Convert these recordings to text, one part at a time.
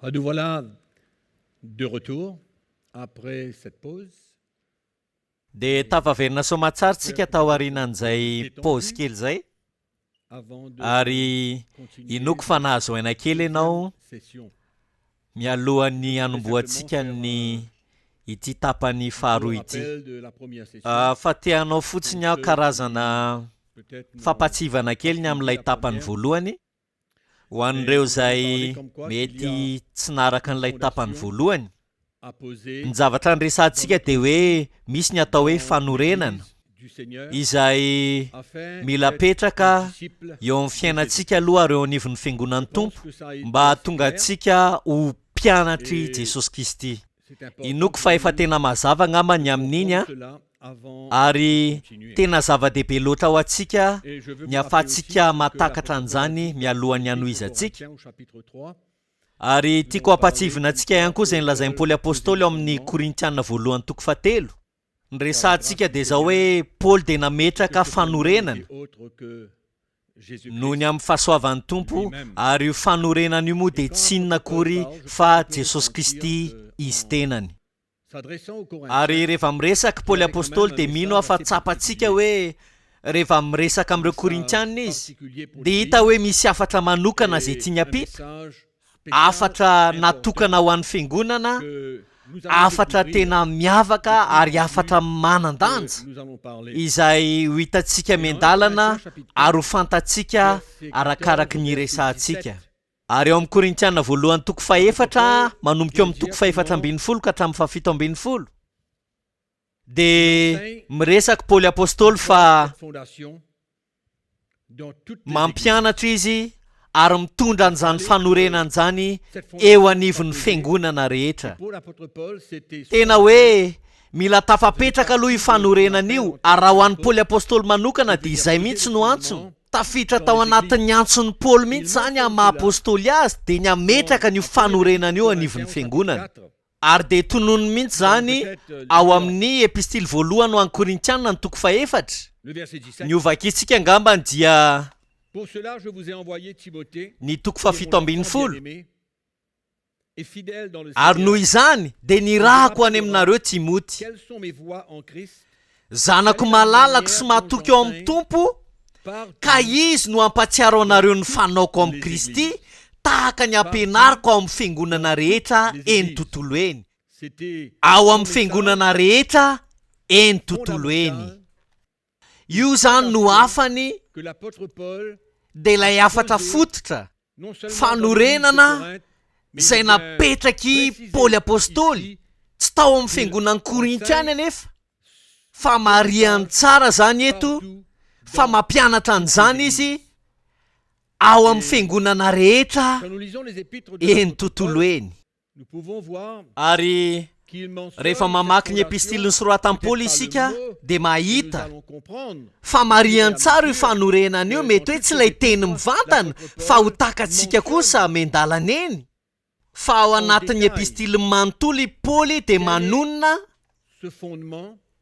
Nous voilà de retour après cette pause. Dia tavaverina soamatsara tsika tao aorianan'izay pause kely zay ary inoko fa nahazo aina kely ianao mialohan'ny hanomboantsika ny ity tapany faharoa ity. Fa teanao fotsiny aho karazana fampatsivana kely ny amin'ilay tapany voalohany ho an'ireo izay mety tsy naraka an'ilay tapany voalohany. Ny zavatra nyresantsika dia hoe misy ny atao hoe fanorenana izay mila petraka eo amin'ny fiainantsika aloha ary eo anivon'ny fiangonan'ny Tompo mba hahatonga antsika ho mpianatry Jesosy Kristy. Inoko fa efa tena mazava angambany amin'iny ary tena zava-dehibe loatra ho antsika ny ahafahantsika mahatakatra an'izany mialohan'ny hanohizantsika. Ary tiako hampatsivina antsika ihany koa izay nilazain'i Paoly Apôstôly ao amin'ny Korintiana voalohany toko fahatelo. Ny resantsika dia izao hoe Paoly dia nametraka fanorenana noho ny amin'ny fahasoavan'ny Tompo ary io fanorenana io moa dia tsy inona akory fa Jesosy Kristy izy tenany. Ary rehefa miresaka Paoly Apôstôly dia mino aho fa tsapantsika hoe rehefa miresaka amin'ireo Korintiana izy dia hita hoe misy hafatra manokana izay tiany hampita, hafatra natokana ho an'ny fiangonana, hafatra tena miavaka ary hafatra manan-danja izay ho hitantsika miandalana ary ho fantatsika arakaraka ny resantsika. Ary eo amin'ny Korintiana voalohany toko fahaefatra manomboka eo amin'ny toko fahaefatra ambin'ny folo ka hatramin'ny fahafito ambin'ny folo dia miresaka Paoly Apôstôly fa mampianatra izy ary mitondra an'izany fanorenana izany eo anivon'ny fiangonana rehetra. Tena hoe mila tafapetraka aloha io fanorenana io ary raha ho an'ny Paoly Apôstôly manokana dia izay mihitsy no antsony. Tafiditra tao anatin'ny antson'ny Paoly mihitsy zany amin'ny maha-apôstôly azy dia ny hametraka ny fanorenana io anivon'ny fiangonana. Ary dia tonony mihitsy zany ao amin'ny epistily voalohany ho an'ny Korintiana ny toko fahaefatra. Ny ovakitsika angambany dia ny toko fahafito ambin'ny folo. Ary noho izany dia nirahako any aminareo Timoty, zanako malalako sy mahatoky eo amin'ny Tompo, ka izy no hampatsiaro anareo ny fanaoko amin'ny Kristy tahaka ny ampianariko ao amin'ny fiangonana rehetra eny tontolo eny. Ao amin'ny fiangonana rehetra eny tontolo eny. Io zany no afany dia ilay hafatra fototra fanorenana izay napetraky Paoly Apôstôly tsy tao amin'ny fiangonan'ny Korintiana anefa fa mariany tsara zany eto fa mampianatra an'izany izy ao amin'ny fiangonana rehetra eny tontolo eny. Ary rehefa mamaky ny epistily nosoratan'i Paoly isika dia mahita fa mariany tsara io fanorenana io, mety hoe tsy ilay teny mivantana fa ho takantsika kosa miandalana eny. Fa ao anatin'ny epistily manontolo i Paoly dia manonona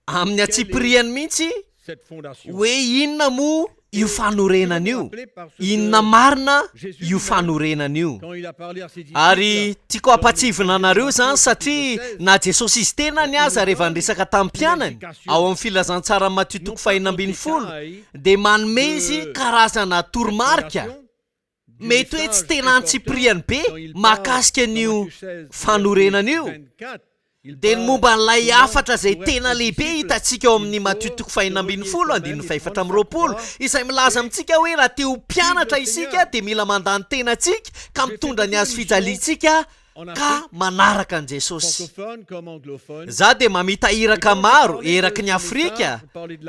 amin'ny atsipiriany mihitsy hoe inona moa io fanorenana io, inona marina io fanorenana io. Ary tiako hampatsivina anareo zany satria na Jesosy izy tenany aza rehefa niresaka tamin'ny mpianany ao amin'ny filazantsara Matthieu toko fahaenina ambin'ny folo dia manome izy karazana toromarika. Mety hoe tsy tena antsipiriany be mahakasika an'io fanorenana io. Dia ny momba n'ilay hafatra izay tena lehibe hitantsika ao amin'ny Matthieu toko fahaenina ambin'ny folo andininy fahaefatra amby roapolo izay milaza amintsika hoe raha te ho mpianatra isika dia mila mandany tenantsika ka mitondra ny azo fijaliantsika ka manaraka an'i Jesosy. Za dia mamita iraka maro eraky ny Afrika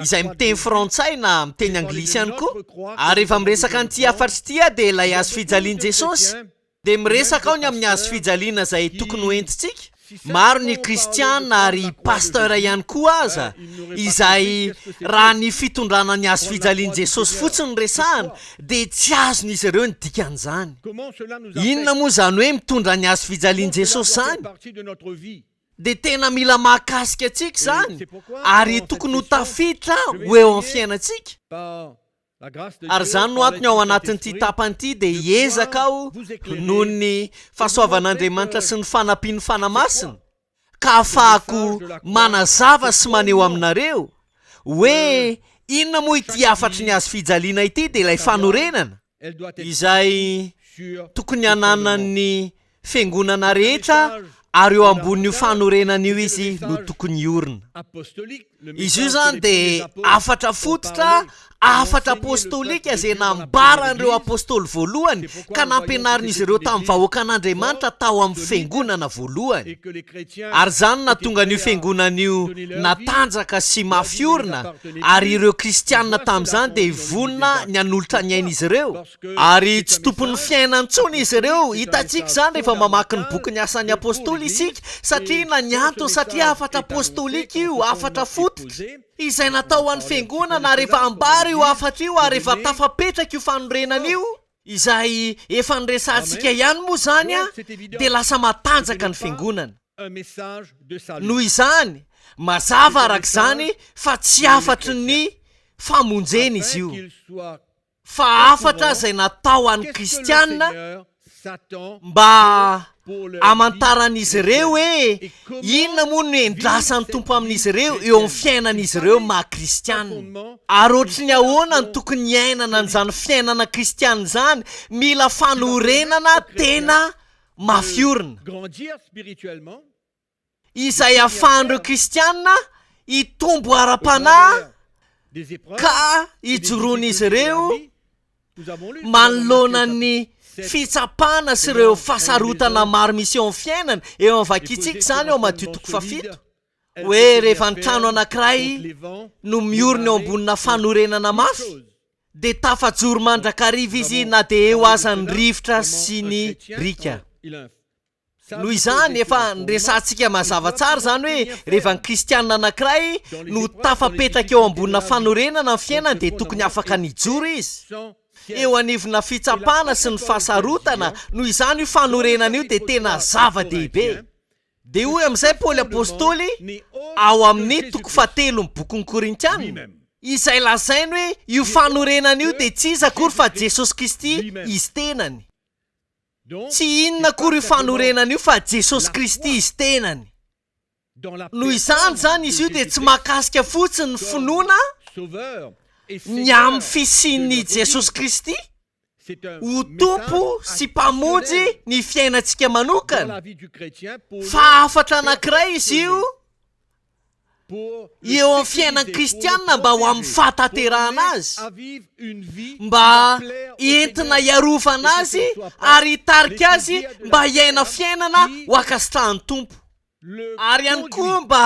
izay miteny frantsay na miteny anglisy ihany koa. Ary rehefa miresaka an'ity hafatra ity dia ilay azo fijalian'i Jesosy dia miresaka ao ny amin'ny azo fijaliana izay tokony ho entintsika. Maro ny kristiana ary pasteur ihany koa aza izay raha ny fitondrana ny azo fijalian'i Jesosy fotsiny resahana dia tsy azon'izy ireo ny dikan'izany. Inona moa zany hoe mitondra ny azo fijalian'i Jesosy zany? Dia tena mila mahakasika antsika zany ary tokony ho tafiditra ho eo amin'ny fiainantsika. ary zany no antony ao anatin'ity tapanyity dia hiezaka aho noho ny fahasoavan'Andriamanitra sy ny fanampiany fanamasina ka ahafahako manazava sy maneho aminareo hoe inona moa ity afatry ny azo fijaliana ity dia ilay fanorenana izay tokony hananany fiangonana rehetra ary eo ambon'io fanorenan'io izy no tokony iorina. Izy io zany dia afatra fototra afatra apostolika izay nambaran'ireo apôstôly voalohany ka nampianarin'izy ireo tamin'ny vahoakan'Andriamanitra tao amin'ny fiangonana voalohany. Ary zany nahatonga an'io fiangonan'io natanjaka sy mafiorina ary ireo kristianina tamin'izany dia vonona ny hanolotra ny ain'izy ireo ary tsy tompon'ny fiainana intsony izy ireo. Hitantsika zany rehefa mamaky ny boky ny asan'ny apôstôly isika satria na ny antony satria afatra apôstôlika io afatra fototra izay natao an'ny fiangonana rehefa ambara io afatra io ary rehefa tafapetraka io fanorenan'io izay efa niresantsika ihany moa zany dia lasa matanjaka ny fiangonana. Noho izany mazava arak'izany fa tsy afatry ny famonjena izy io fa afatra izay natao an'ny kristianina mba amantaran'izy ireo hoe inona moa no endrasan'ny tompo amin'izy ireo eo amin'ny fiainan'izy ireo maha-kristianina ary ohatry ny ahoana ny tokony iainana n'izany fiainana kristianina zany mila fanorenana tena mafiorina izay ahafahan'ireo kristianina hitombo ara-panahy ka hijoroan'izy ireo manoloana ny fitsapana sy ireo fasarotana maro misy eo amin'ny fiainana. Eo amin'ny vakitsika zany eo Matteo 7 hoe rehefa ny trano anankiray no miorina eo ambonina fanorenana mafy dia tafajoro mandrakariva izy na dia eo aza ny rivotra sy ny rika. Noho izany efa niresantsika mazava tsara zany hoe rehefa ny kristianina anankiray no tafapetraka eo ambonina fanorenana ny fiainana dia tokony afaka nijoro izy eo anivona fitsapana sy ny fasarotana. Noho izany io fanorenana io dia tena zava-dehibe. Dia hoy amin'izay Paoly apôstôly ao amin'ny 7 bokin'ny Korintianina izay lazainy hoe io fanorenana io dia tsy iza akory fa Jesosy Kristy izy tenany. Tsy inona akory io fanorenana io fa Jesosy Kristy izy tenany. Noho izany zany izy io dia tsy mahakasika fotsiny ny finoana ny amin'ny fisian'i Jesosy Kristy ho tompo sy mpamonjy ny fiainantsika manokana fa afatra anankiray izy io eo amin'ny fiainan'ny kristianina mba ho amin'ny fahatanterahana azy mba entina iarovana azy ary hitarika azy mba hiaina fiainana ho akasitrahan'ny tompo ary ihany koa mba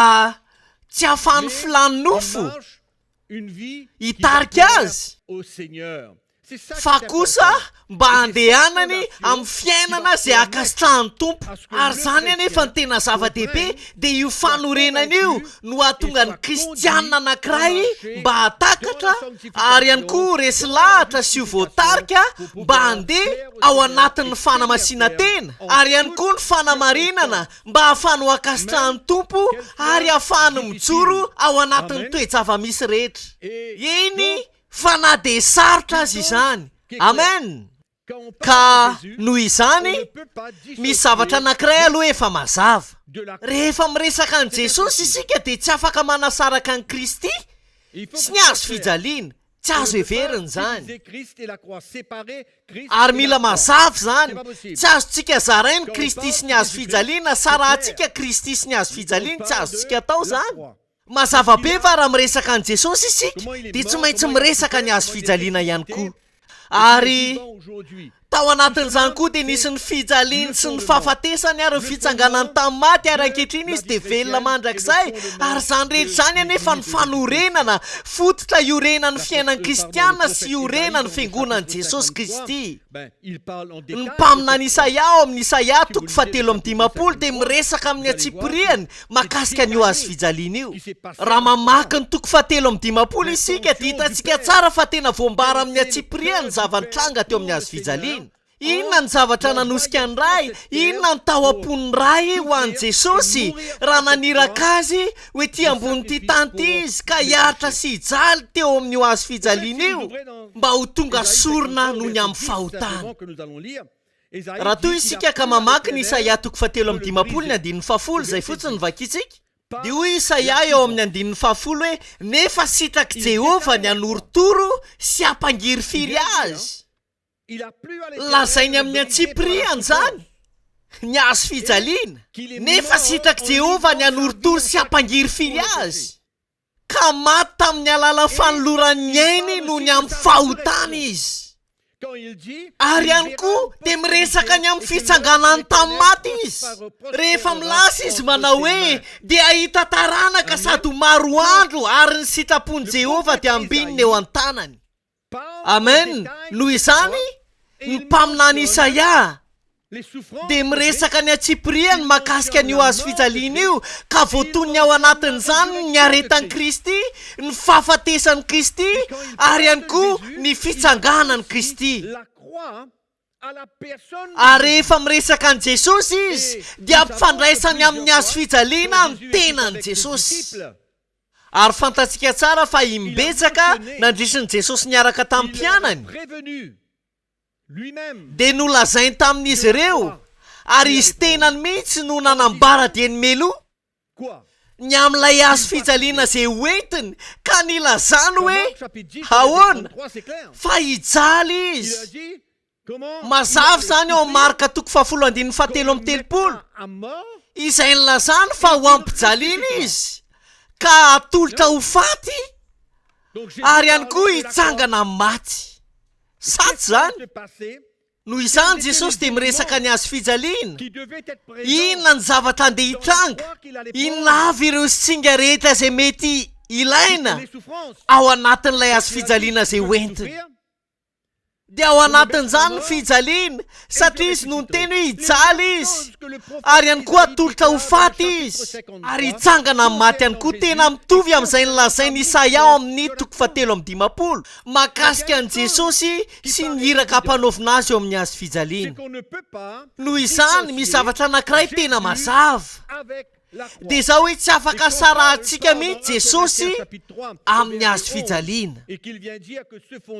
tsy hahafahany filany nofo hitarika azy fa kosa mba handehanany amin'ny fiainana izay akasitrahan'ny tompo. Ary zany anefa ny tena zava-dehibe dia io fanorenana io no hahatonga ny kristianina anankiray mba hatakatra ary ihany koa resy lahatra sy ho voatarika mba handeha ao anatin'ny fanamasinana tena ary ihany koa ny fanamarinana mba ahafahany ho akasitrahan'ny tompo ary ahafahany mijoro ao anatin'ny toe-java-misy rehetra. Iny fa na dia sarotra azy izany. Amen. Ka noho izany misy zavatra anankiray aloha efa mazava. Rehefa miresaka an' Jesosy isika dia tsy afaka manasaraka an' Kristy sy ny azo fijaliana. Tsy azo heverina zany. Ary mila mazava zany. Tsy azontsika zarainy Kristy sy ny azo fijaliana sa raha antsika Kristy sy ny azo fijaliana tsy azontsika atao zany. Mazava be fa raha miresaka an' Jesosy isika dia tsy maintsy miresaka ny azo fijaliana ihany koa. Ary tao anatin'izany koa dia nisy ny fijaliany sy ny fahafatesany ary ny fitsanganany tamin'ny maty ary ankehitriny izy dia velona mandrakizay ary zany rehetra zany anefa ny fanorenana fototra iorenan'ny fiainan'ny kristianina sy iorenan'ny fiangonan'i Jesosy Kristy. Ny mpaminany Isaia ao amin'ny Isaia 7:15 dia miresaka amin'ny atsipiriany mahakasika an'io azo fijaliana io. Raha mamaky ny 7:15 isika dia hitantsika tsara fa tena voambara amin'ny atsipiriany zava-nitranga teo amin'ny azo fijaliana. inona ny zavatra nanosika ny ray, inona ny tao am-pony ray ho an'i Jesosy raha naniraka azy hoe ty ambony ty tanty izy ka hiaritra sy hijaly teo amin'io hazo fijaliana io mba ho tonga sorona noho ny amin'ny fahotana. Raha toy isika ka mamaky ny Isaia 7:5 zay fotsiny vakitsika dia hoy Isaia eo amin'ny 10 hoe nefa sitraky Jehova ny anoritoro sy hampangiry firy azy. Lazainy amin'ny Antsipriany zany ny hazo fijaliana, nefa sitraky Jehova ny anoritoro sy hampangiry firy azy, ka maty tamin'ny alala fanoloran'ny ainy noho ny amin'ny fahotana izy. Ary ihany koa dia miresaka ny amin'ny fitsanganany tamin'ny maty izy. Rehefa milasa izy manao hoe dia ahita taranaka sady maro andro ary ny sitrapony Jehova dia ambininy eo an-tanany. Amen. Noho izany ny mpaminany Isaia dia miresaka ny Antsipriany makasika n'io hazo fijaliana io ka voatonony ao anatin'izany ny aretan'i Kristy, ny fahafatesan'i Kristy ary ihany koa ny fitsanganan'i Kristy. Ary rehefa miresaka an' Jesosy izy dia ampifandraisany amin'ny hazo fijaliana ny tenan'i Jesosy. Ary fantatsika tsara fa imbetsaka nandrisin'i Jesosy niaraka tamin'ny mpianany dia nolazainy tamin'izy ireo, ary izy tenany mihitsy no nanambara dieny meloa ny amin'ilay hazo fijaliana zay hoentiny ka nilazany hoe ahoana fa hijaly izy. Mazava zany eo amin'ny Marka 7:17 izay nilazany fa ho ampijaliana izy ka atolotra ho faty ary ihany koa hitsangana amin'ny maty. Satsy zany. Noho izany Jesosy dia miresaka ny hazo fijaliana. Inona ny zavatra andeha hitranga? Inona avy ireo singa rehetra izay mety ilaina ao anatin'ilay hazo fijaliana izay hoentiny? Dia ao anatin'izany ny fijaliana, satria izy no niteny hoe hijaly izy ary ihany koa atolotra ho faty izy ary hitsangana amin'ny maty ihany koa. Tena mitovy amin'izay nilazainy Isaia ao amin'ny 7:15 makasika an'i Jesosy sy ny iraka hampanaovina azy eo amin'ny hazo fijaliana. Noho izany misy zavatra anankiray tena mazava dia izao hoe tsy afaka sarahantsika mihitsy Jesosy amin'ny hazo fijaliana.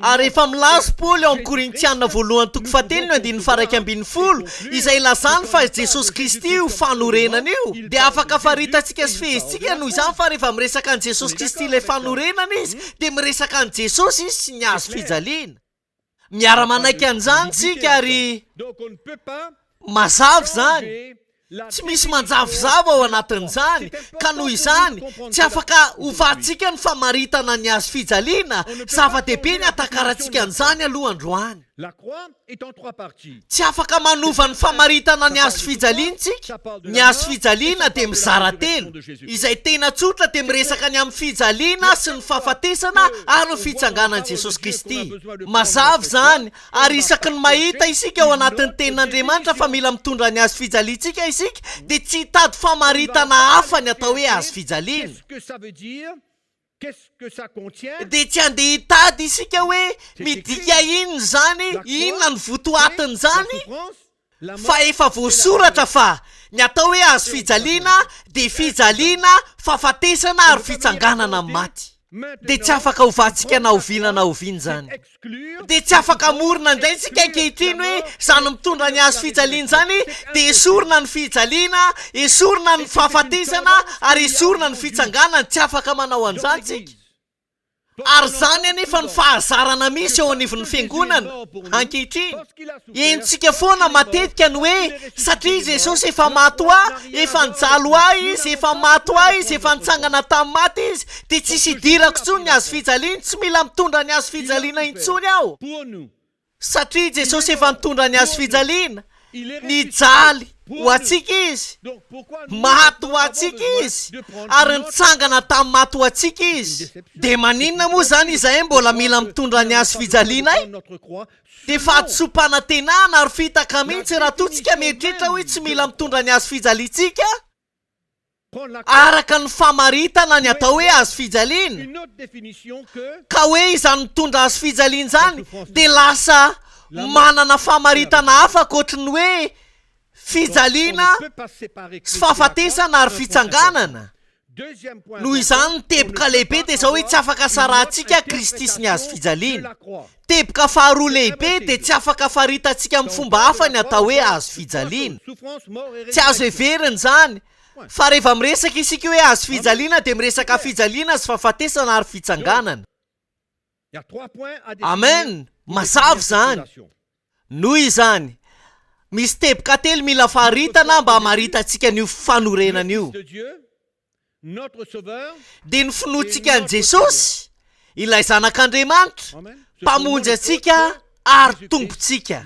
Ary rehefa milaza Paoly ao amin'ny Korintianina 1:7 izay lazany fa Jesosy Kristy io fanorenana io dia afaka faritantsika sy fehezitsika. Noho izany fa rehefa miresaka an' Jesosy Kristy ilay fanorenana izy dia miresaka an' Jesosy izy sy ny hazo fijaliana. Miara-manaiky an'izany tsika ary mazava zany. Tsy misy manjavozavo ao anatin'izany, ka noho izany tsy afaka hovatsika ny famaritana ny hazo fijaliana. Zava-dehibe ny atakarantsika an'izany aloha androany. Tsy afaka manova ny famaritana ny hazo fijaliantsika. Ny hazo fijaliana dia mizara telo, izay tena tsotra dia miresaka ny amin'ny fijaliana sy ny fahafatesana ary ny fitsanganan'i Jesosy Kristy. Mazava zany, ary isaky ny mahita isika ao anatin'ny tenin'Andriamanitra fa mila mitondra ny hazo fijaliantsika isika dia tsy hitady famaritana hafa ny atao hoe hazo fijaliana. Dia tsy andeha hitady isika hoe midika inona zany, inona ny votoatiny zany, fa efa voasoratra fa ny atao hoe hazo fijaliana dia fijaliana, fahafatesana ary fitsanganana amin'ny maty. Dia tsy afaka hovatsika na oviana na oviana zany. Dia tsy afaka morona indray isika ankehitriny hoe zany mitondra ny hazo fijaliana zany dia esorina ny fijaliana, esorina ny fahafatesana ary esorina ny fitsanganana. Tsy afaka manao an'izany tsika. Ary zany anefa ny fahazarana misy eo anivon'ny fiangonana ankehitriny. Entsika foana matetika ny hoe satria Jesosy efa maty ho ahy, efa nijaly ho ahy izy, efa maty ho ahy izy, efa nitsangana tamin'ny maty izy dia tsisy hidirako intsony ny hazo fijaliana, tsy mila mitondra ny hazo fijaliana intsony aho. Satria Jesosy efa nitondra ny hazo fijaliana, nijaly ho antsika izy, maty ho antsika izy ary nitsangana tamin'ny maty ho antsika izy. Dia maninona moa zany izahay mbola mila mitondra ny hazo fijaliana ay? Dia fahatsopana tenana ary fitaka mihitsy raha totsika mieritreritra hoe tsy mila mitondra ny hazo fijaliantsika araka ny famaritana ny atao hoe hazo fijaliana, ka hoe izany mitondra hazo fijaliana zany dia lasa manana famaritana hafa akoatrany hoe fijaliana sy fahafatesana ary fitsanganana. Noho izany ny teboka lehibe dia izao hoe tsy afaka sarantsika Kristy sy ny azo fijaliana. Teboka faharoa lehibe dia tsy afaka faritantsika amin'ny fomba hafa ny atao hoe azo fijaliana. Tsy azo heverina izany, fa rehefa miresaka isika hoe azo fijaliana dia miresaka fijaliana sy fahafatesana ary fitsanganana. Amen. Mazava izany. Noho izany misy teboka telo mila faharitana mba hamaritantsika an'io fanorenana io. Dia ny finoantsika an' Jesosy, ilay zanak'Andriamanitra, mpamonjy antsika ary tompontsika.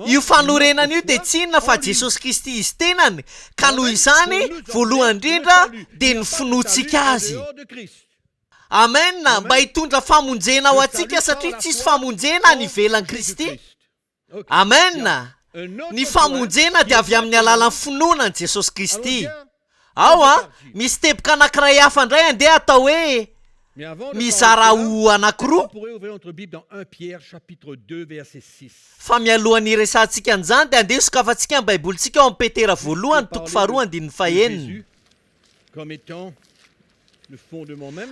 Io fanorenana io dia tsy inona fa Jesosy Kristy izy tenany, ka noho izany voalohany indrindra dia ny finoantsika azy. Amen. Mba hitondra famonjena ho antsika satria tsisy famonjena ny ivelan'i Kristy. Amen. Ny famonjena dia avy amin'ny alalan'ny finoana an' Jesosy Kristy. Ao misy teboka anankiray hafa indray andeha atao hoe mizara ho anankiroa. Fa mialohan'ny iresantsika an'izany dia andeha sokafantsika amin'ny baibolitsika ao amin'ny Petera voalohany toko faharoa andininy fahaenina.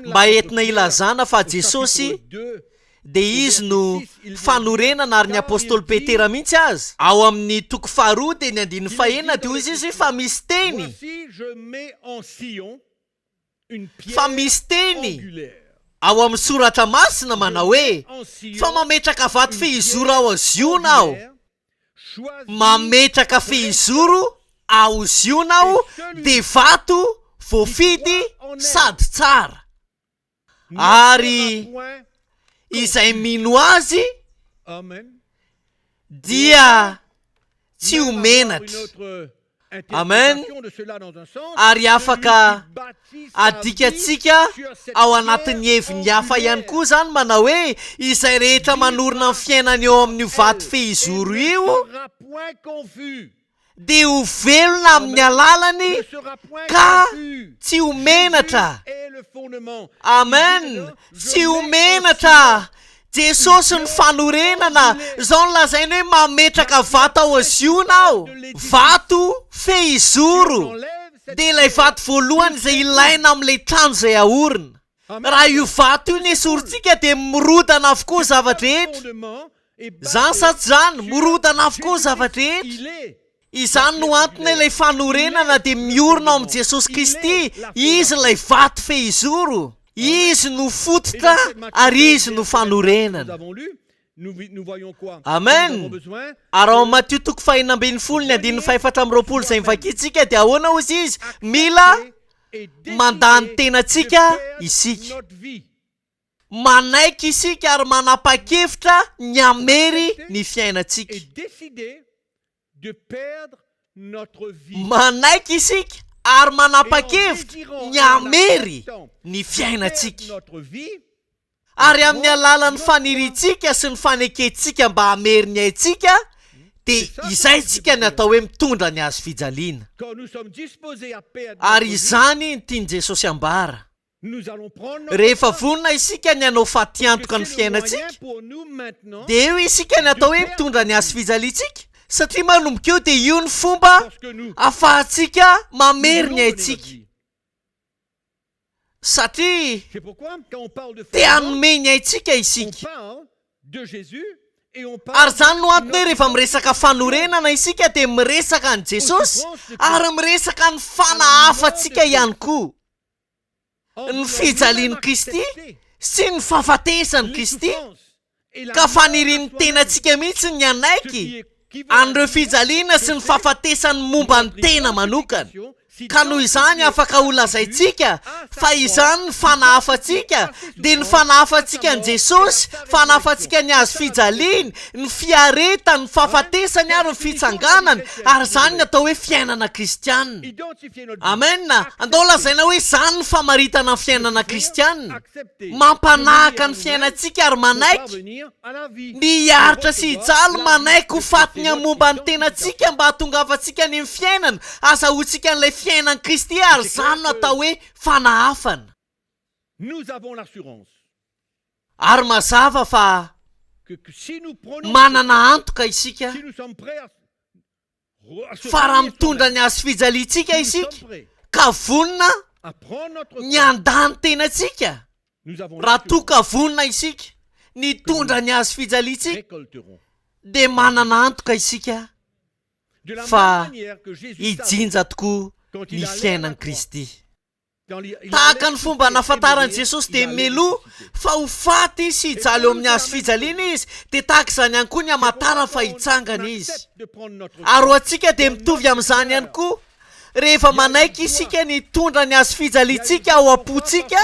Mba entina ilazana fa Jesosy dia izy no fanorenana ary ny apôstôly Petera mihitsy azy. Ao amin'ny toko faharoa dia ny andininy fahaenina dia hoy izy fa misy teny. Fa misy teny ao amin'ny soratra masina manao hoe fa mametraka vato fehizoro ao Ziona aho. Mametraka fehizoro ao Ziona aho dia vato voafidy sady tsara. Ary izay mino azy dia tsy ho menatra. Amen. Ary afaka adikatsika ao anatin'ny heviny hafa ihany koa zany manao hoe izay rehetra manorina ny fiainany eo amin'ny vato fehizoro io dia ho velona amin'ny alalany ka tsy ho menatra. Amen. Tsy ho menatra. Jesosy ny fanorenana, izao nolazainy hoe mametraka vato ao Ziona aho. Vato fehizoro. Dia ilay vato voalohany izay ilaina amin'ilay trano izay ahorina. Raha io vato io nesorintsika dia mirodana avokoa zavatra rehetra. Zany sa tsy zany? Mirodana avokoa zavatra rehetra. Izany no antony ilay fanorenana dia miorina ao amin'i Jesosy Kristy. Izy ilay vato fehizoro. Izy no fototra ary izy no fanorenana. Amen. Ary ao Matthieu toko fahaenina ambin'ny folo ny andininy fahaefatra amby roapolo izay mivakitsika dia ahoana hozy izy? Mila mandany tenantsika isika. Manaiky isika ary manapa-kevitra ny hamery ny fiainantsika. Manaiky isika ary manapa-kevitra ny hamery ny fiainantsika. Ary amin'ny alalan'ny faniritsika sy ny faneketsika mba hamery ny aintsika dia izay tsika ny atao hoe mitondra ny azo fijaliana. Ary izany ny tiany Jesosy ambara. Rehefa vonona isika ny hanao fatiantoka ny fiainantsika dia eo isika ny atao hoe mitondra ny azo fijaliantsika. Satria manomboka eo dia io ny fomba ahafahantsika mamery ny aintsika. Satria te hanome ny aintsika isika. Ary izany no antony hoe rehefa miresaka fanorenana isika dia miresaka an' Jesosy ary miresaka ny fanahafantsika ihany koa. Ny fijalian'i Kristy sy ny fahafatesany Kristy. Ka fanirian'ny tenantsika mihitsy ny anaiky an'ireo fijaliana sy ny fahafatesany momba ny tena manokana. Ka noho izany afaka ho lazaintsika fa izany ny fanahafantsika dia ny fanahafantsika an' Jesosy, fanahafantsika ny azo fijaliana, ny fiareta, ny fahafatesany ary ny fitsanganany, ary izany ny atao hoe fiainana kristianina. Amen. Andao lazaina hoe izany ny famaritana ny fiainana kristianina. Mampanahaka ny fiainantsika ary manaiky miaritra sy hijaly manaiky ho fatony amin'ny momba ny tenantsika mba hahatongavantsika ny fiainana, azahoantsika n'ilay fiainan Kristy ary izany no atao hoe fanahafana. Ary mazava fa manana antoka isika fa raha mitondra ny azo fijalintsika isika ka vonina ny andany tenantsika raha toka vonina isika nitondra ny azo fijalintsika dia manana antoka isika fa hijinja tokoa ny fiainan'i Kristy. Tahaka ny fomba nafantaran'i Jesosy dia meloa fa ho faty sy hijaly eo amin'ny azo fijaliana izy dia tahaka izany ihany koa ny hamantarana fa hitsangana izy. Ary ho antsika dia mitovy amin'izany ihany koa. Rehefa manaiky isika nitondra ny azo fijalintsika ao am-pontsika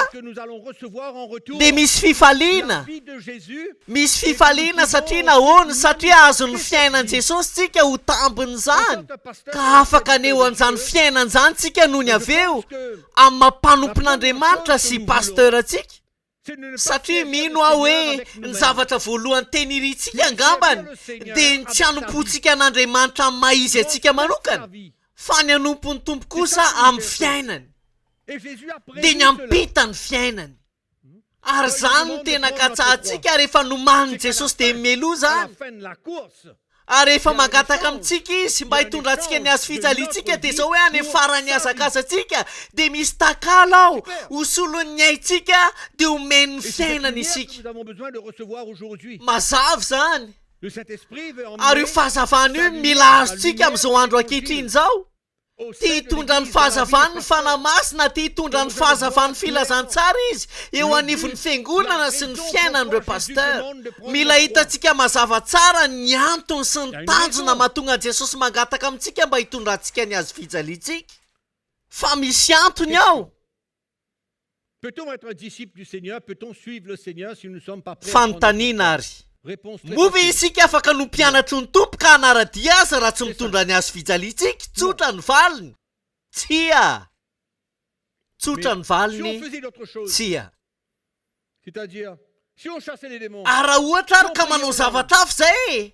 dia misy fifaliana. Misy fifaliana satria nahoana? Satria azon'ny fiainan'i Jesosy tsika ho tambin'izany. Ka afaka aneo an'izany fiainan' izany tsika noho ny avy eo amin'ny mampanompon'Andriamanitra sy pasteura tsika. Satria mino aho hoe ny zavatra voalohany teny irintsika angambany dia ny tsy hanompontsika an'Andriamanitra amin'ny maha-izy antsika manokana, fa ny hanompony tompo kosa amin'ny fiainany dia ny hampita ny fiainany. Ary izany no tena katsahantsika rehefa noman'i Jesosy dia meloa izany. Ary rehefa mangataka amintsika izy mba hitondrantsika ny azo fijalintsika dia izao hoe any amin'ny farany hazakazatsika dia misy takala ao hosolon'ny aintsika dia homeny ny fiainana isika. Mazava izany. Ary io fahazavana io mila azontsika amin'izao andro ankehitriny izao. Tia hitondra ny fahazavana ny fanamasina, tia hitondra ny fahazavana ny filazantsara izy eo anivon'ny fiangonana sy ny fiainan'ireo paster. Mila hitantsika mazava tsara ny antony sy ny tanjona mahatonga Jesosy mangataka amintsika mba hitondrantsika ny azo fijalintsika. Fa misy antony ao. Fanontaniana ary. Movy isika afaka no mpianatry ny tompo ka hanaradia azy raha tsy mitondra ny azo fijalintsika? Tsotra ny valiny. Tsia. Tsotra ny valiny. Tsia. Raha ohatra ary ka manao zavatra hafa izay,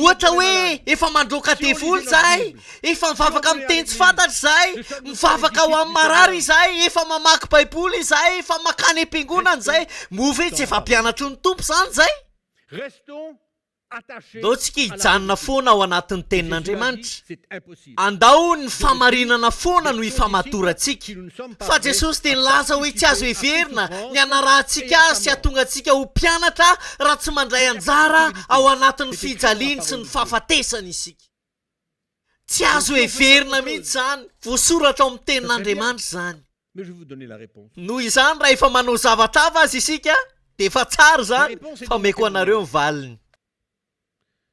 ohatra hoe efa mandroaka devoly izahay, efa mivavaka amin'ny teny tsy fantatra izahay, mivavaka ao amin'ny marary izahay, efa mamaky baiboly izahay, efa makany am-piangonana izahay, movy tsy efa mpianatry ny tompo izany izay. Dao tsika hijanona foana ao anatin'ny tenin'Andriamanitra. Andao ny famarinana foana no ifamatorantsika. Fa Jesosy dia nilaza hoe tsy azo heverina ny hanarahantsika azy sy hahatonga antsika ho mpianatra raha tsy mandray anjara ao anatin'ny fijaliany sy ny fahafatesana isika. Tsy azo heverina mihitsy izany. Voasoratra ao amin'ny tenin'Andriamanitra izany. Noho izany raha efa manao zavatra hafa azy isika dia efa tsara izany, fa meko anareo ny valiny.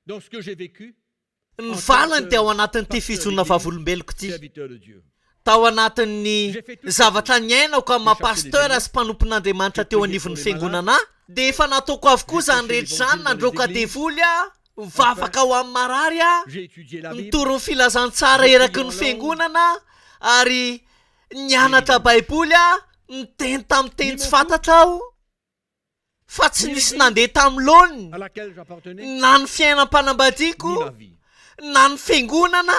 Ny valiny dia ao anatin'ny ty fijonona vavolombeloko ty. Tao anatin'ny zavatra ny ainako amin'ny maha-pasteura sy mpanompon'Andriamanitra teo anivon'ny fiangonana dia efa nataoko avokoa izany rehetra izany. Nandroaka devoly aho, mivavaka ao amin'ny marary aho, nitoro ny filazantsara eraky ny fiangonana, ary nianatra baiboly aho, niteny tamin'ny teny tsy fantatra aho. Fa tsy nisy nandeha tamin'ny laoniny, na ny fiainam-panambadiako, na ny fiangonana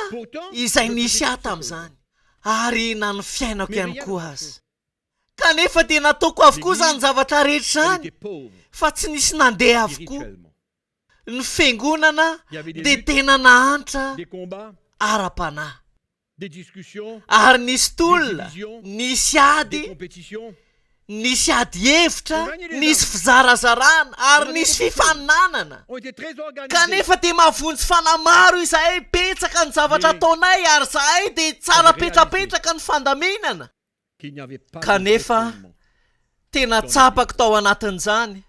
izay nisy aho tamin'izany, ary na ny fiainako ihany koa azy. Kanefa dia nataoko avokoa izany zavatra rehetra izany, fa tsy nisy nandeha avokoa. Ny fiangonana dia tena nahantra ara-panahy. Ary nisy tolona, nisy ady, nisy ady hevitra, nisy fizarazarana, ary nisy fifaninanana. Kanefa dia mahavonjy fanahy maro izahay, petsaka ny zavatra ataonay, ary izahay dia tsara petrapetraka ny fandaminana. Kanefa tena tsapako tao anatin'izany,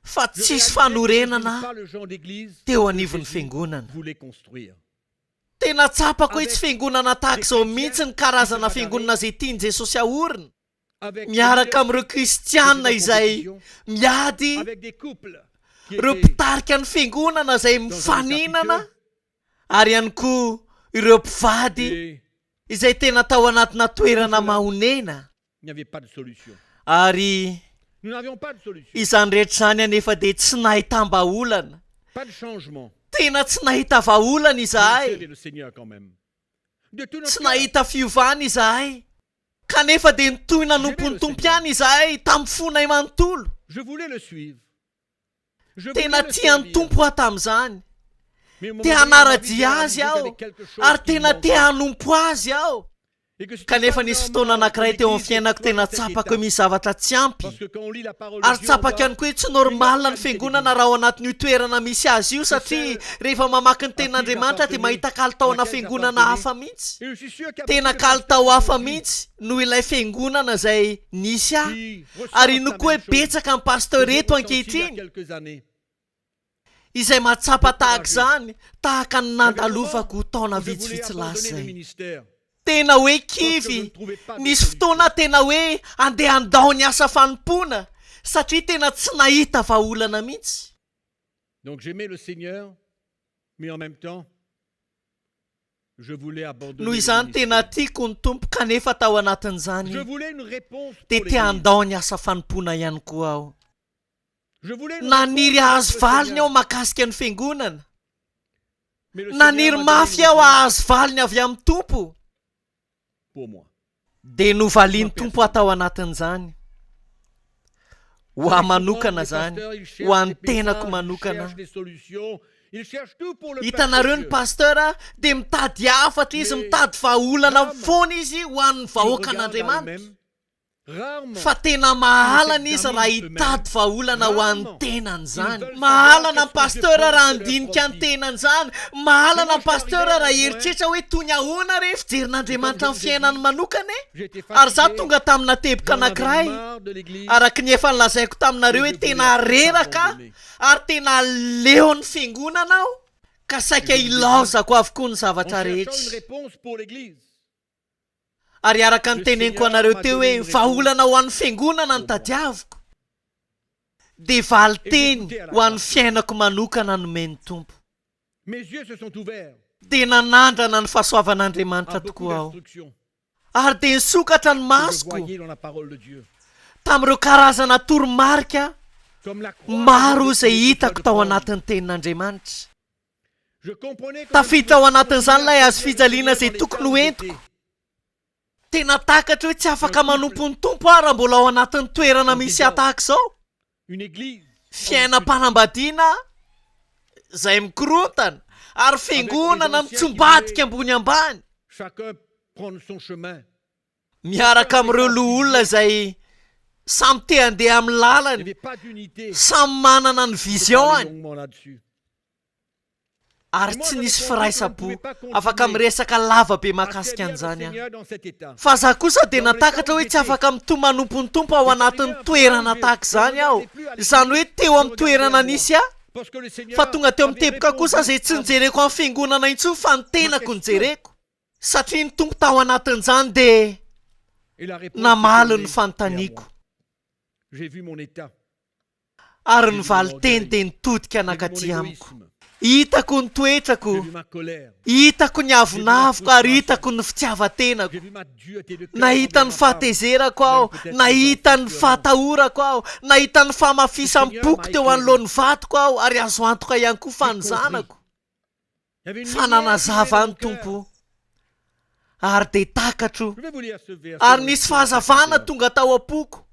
fa tsisy fanorenana teo anivon'ny fiangonana. Tena tsapako hoe tsy fiangonana tahaka izao mihitsy ny karazana fiangonana izay tiany Jesosy ahorina. Miaraka amin'ireo kristianina izay miady, ireo mpitarika ny fiangonana izay mifaninana, ary ihany koa ireo mpivady izay tena tao anatina toerana mahonena. Ary izany rehetra izany anefa dia tsy nahita vahaolana. Tena tsy nahita vahaolana izahay, tsy nahita fiovana izahay. Kanefa dia nitohy nanompon'ny tompo ihany izahay tamin'ny fonay manontolo. tena tiany tompo aho tamin'izany te hanaradia azy aho ary tena te hanompo azy aho kanefa nisy fotoana anankiray teo amin'ny fiainako tena tsapako misy zavatra tsy ampy ary tsapaka ihany koa hoe tsy normalina ny fiangonana raha ao anatin'io toerana misy azy io satria rehefa mamaky ny ten'andriamanitra dia mahita kalitaona fiangonana hafa mihitsy tena kalitao hafa mihitsy no ilay fiangonana izay nisy ahy ary ino koa hoe betsaka ny pastoreto ankehitriny izay mahatsapa tahaka izany tahaka ny nandalovako taona vitsivitsy lasa izay tena hoe kivy nisy fotoana tena hoe andeha andao ny asa fanompoana satria tena tsy nahita vahaolana mihitsy. Donc j'aimais le Seigneur, mais en même temps je voulais abandonner. Noho izany tena tiako ny tompo kanefa tao anatin'izany Je voulais une réponse dia pour te les andao ny asa fanompoana ihany koa aho. Je voulais une Naniry réponse ahazo pour le valiny aho Seigneur. makasika ny fiangonana Mais le naniry Seigneur m'a mafy donné aho une réponse ahazo valiny avy amin'ny tompo pour moi. dia novaliany tompo atao anatin'izany ho aho manokana zany ho an'ny tenako manokana. Hitanareo ny pasteur dia mitady hafatra izy mitady vahaolana foana izy ho an'ny vahoaka an'Andriamanitra fa tena mahalana izy raha hitady vahaolana ho an'ny tenan'izany. Mahalana ny pasteur raha andinika ny tenan'izany, mahalana ny pasteur raha heritreritra hoe toy ny ahoana rehefa fijerin'Andriamanitra amin'ny fiainany manokana ary za tonga tamina teboka anankiray araka ny efa nilazaiko taminareo hoe tena reraka ary tena leo ny fiangonana aho ka saika ilaozako avokoa ny zavatra rehetra. Ary araka ny teneniko anareo teo hoe vahaolana ho an'ny fiangonana ny tadiaviko dia valiteny ho an'ny fiainako manokana nomeny tompo dia nanandrana ny fahasoavan'Andriamanitra tokoa aho ary dia nisokatra ny masoko tamin'ireo karazana toromarika maro izay hitako tao anatin'ny tenin'Andriamanitra. Tafiditra ao anatin'izany ilay azo fijaliana izay tokony ho entiko. Tena takatra hoe tsy afaka manompo ny tompo aho raha mbola ao anatin'ny toerana misy atahaka izao. Fiainam-panambadiana izay mikorontana ary fiangonana mitsombadika ambony ambany miaraka amin'ireo loha olona izay samy te handeha amin'ny lalany, samy manana ny viziony ary tsy nisy firaisampo afaka miresaka lavabe mahakasika an'izany aho. Fa za kosa dia natakatra hoe tsy afaka manompo ny tompo ao anatin'ny toerana tahaka izany aho, izany hoe teo amin'ny toerana nisy aho fa tonga teo amin'ny teboka kosa izay tsy nijereko amin'ny fiangonana intsony fa ny tenako nijereko satria ny tompo tao anatin'izany dia namaly ny fanontaniako ary ny valiteny dia nitodika anakaty amiko. Hitako ny toetrako, hitako ny avonaviko ary hitako ny fitiavantenako. Nahita ny fahatezerako aho, nahita ny fahatahorako aho, nahita ny famafisam-poko teo anoloan'ny vatoko aho ary azo antoka ihany koa fanjanako. Fa nanazava ny tompo ary dia takatro ary nisy fahazavana tonga tao am-poko.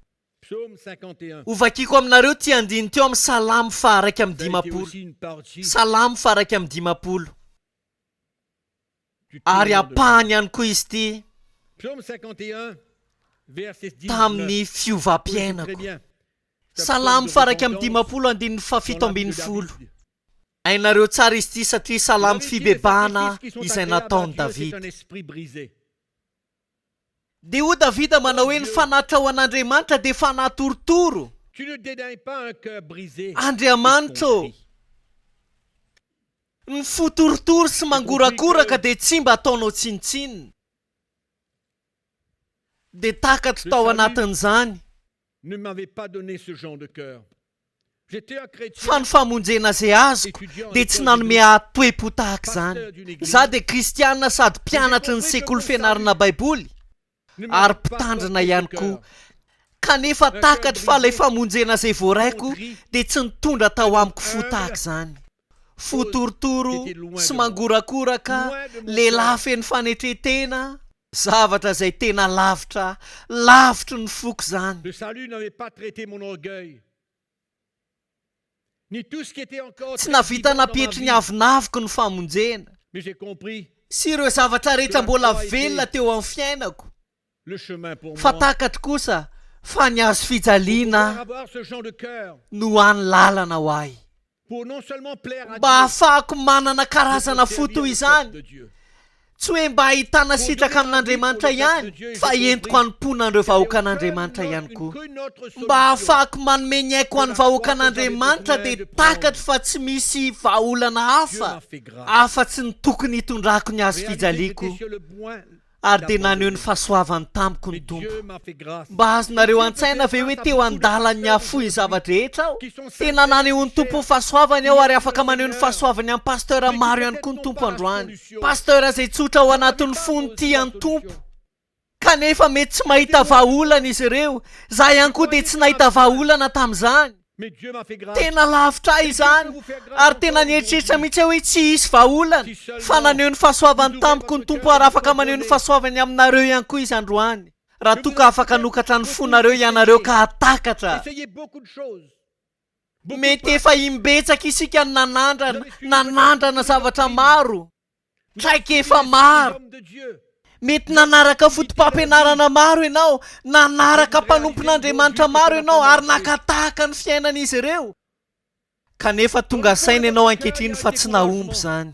Hovakiko aminareo ty andiny teo amin'ny Salamo 1:50. Salamo 1:50. Ary apahany ihany koa izy ty tamin'ny fiovam-piainako. Salamo 1:50 andininy 7:70. Hainareo tsara izy ty satria salamo fibebahana izay nataon'i Davida. Dia ho Davida manao hoe ny fanatitra ho an'Andriamanitra dia fanahy torotoro. Andriamanitra ny fo torotoro sy mangorakoraka dia tsy mba ataonao tsinitsinina. Dia takatro tao anatin'izany fa ny famonjena izay azoko dia tsy nanome toe-po tahaka izany. Za dia kristianina sady mpianatra ny sekoly fianarana baiboly ary mpitandrina ihany koa kanefa takatra fa ilay famonjena izay voaraiko dia tsy nitondra tao amiko fo tahaka izany. Fo torotoro sy mangorakoraka, lehilahy feno fanetretena, zavatra izay tena lavitra ny foko izany. tsy navita napetry ny avinaviko ny famonjena sy ireo zavatra rehetra mbola velona teo amin'ny fiainako fa takatry kosa fa ny azo fijaliana no any lalana ho ahy mba ahafahako manana karazana fo toy izany tsy hoe mba ahitana sitraka amin'Andriamanitra ihany fa entiko hanomponan'ireo vahoaka an'Andriamanitra ihany koa mba ahafahako manome ny aiko an'ny vahoaka an'Andriamanitra dia takatry fa tsy misy vahaolana hafa afa-tsy ny tokony hitondrako ny azo fijaliako ary dia naneho ny fahasoavany tamiko ny tompo mba azonareo an-tsaina ve hoe teo an-dalany hafoy zavatra rehetra aho tena naneho ny tompo ny fahasoavany aho ary afaka maneho ny fahasoavany amin'ny pasteur maro ihany koa ny tompo androany pasteur izay tsotra ao anatin'ny fony tian'ny tompo kanefa mety tsy mahita vahaolana izy ireo za ihany koa dia tsy nahita vahaolana tamin'izany tena lavitra izany ary tena nieritreritra mihitsy hoe tsy hisy vahaolana fa naneho ny fahasoavany tamiko ny tompo ary afaka maneho ny fahasoavany aminareo ihany koa izy androany raha toka afaka nokatra ny fonareo ianareo ka hatakatra mety efa imbetsaka isika ny nanandrana zavatra maro traika efa maro mety nanaraka fotom-pampianarana maro ianao nanaraka mpanompon'Andriamanitra maro ianao ary nakatahaka ny fiainan'izy ireo kanefa tonga saina ianao ankehitriny fa tsy nahomby izany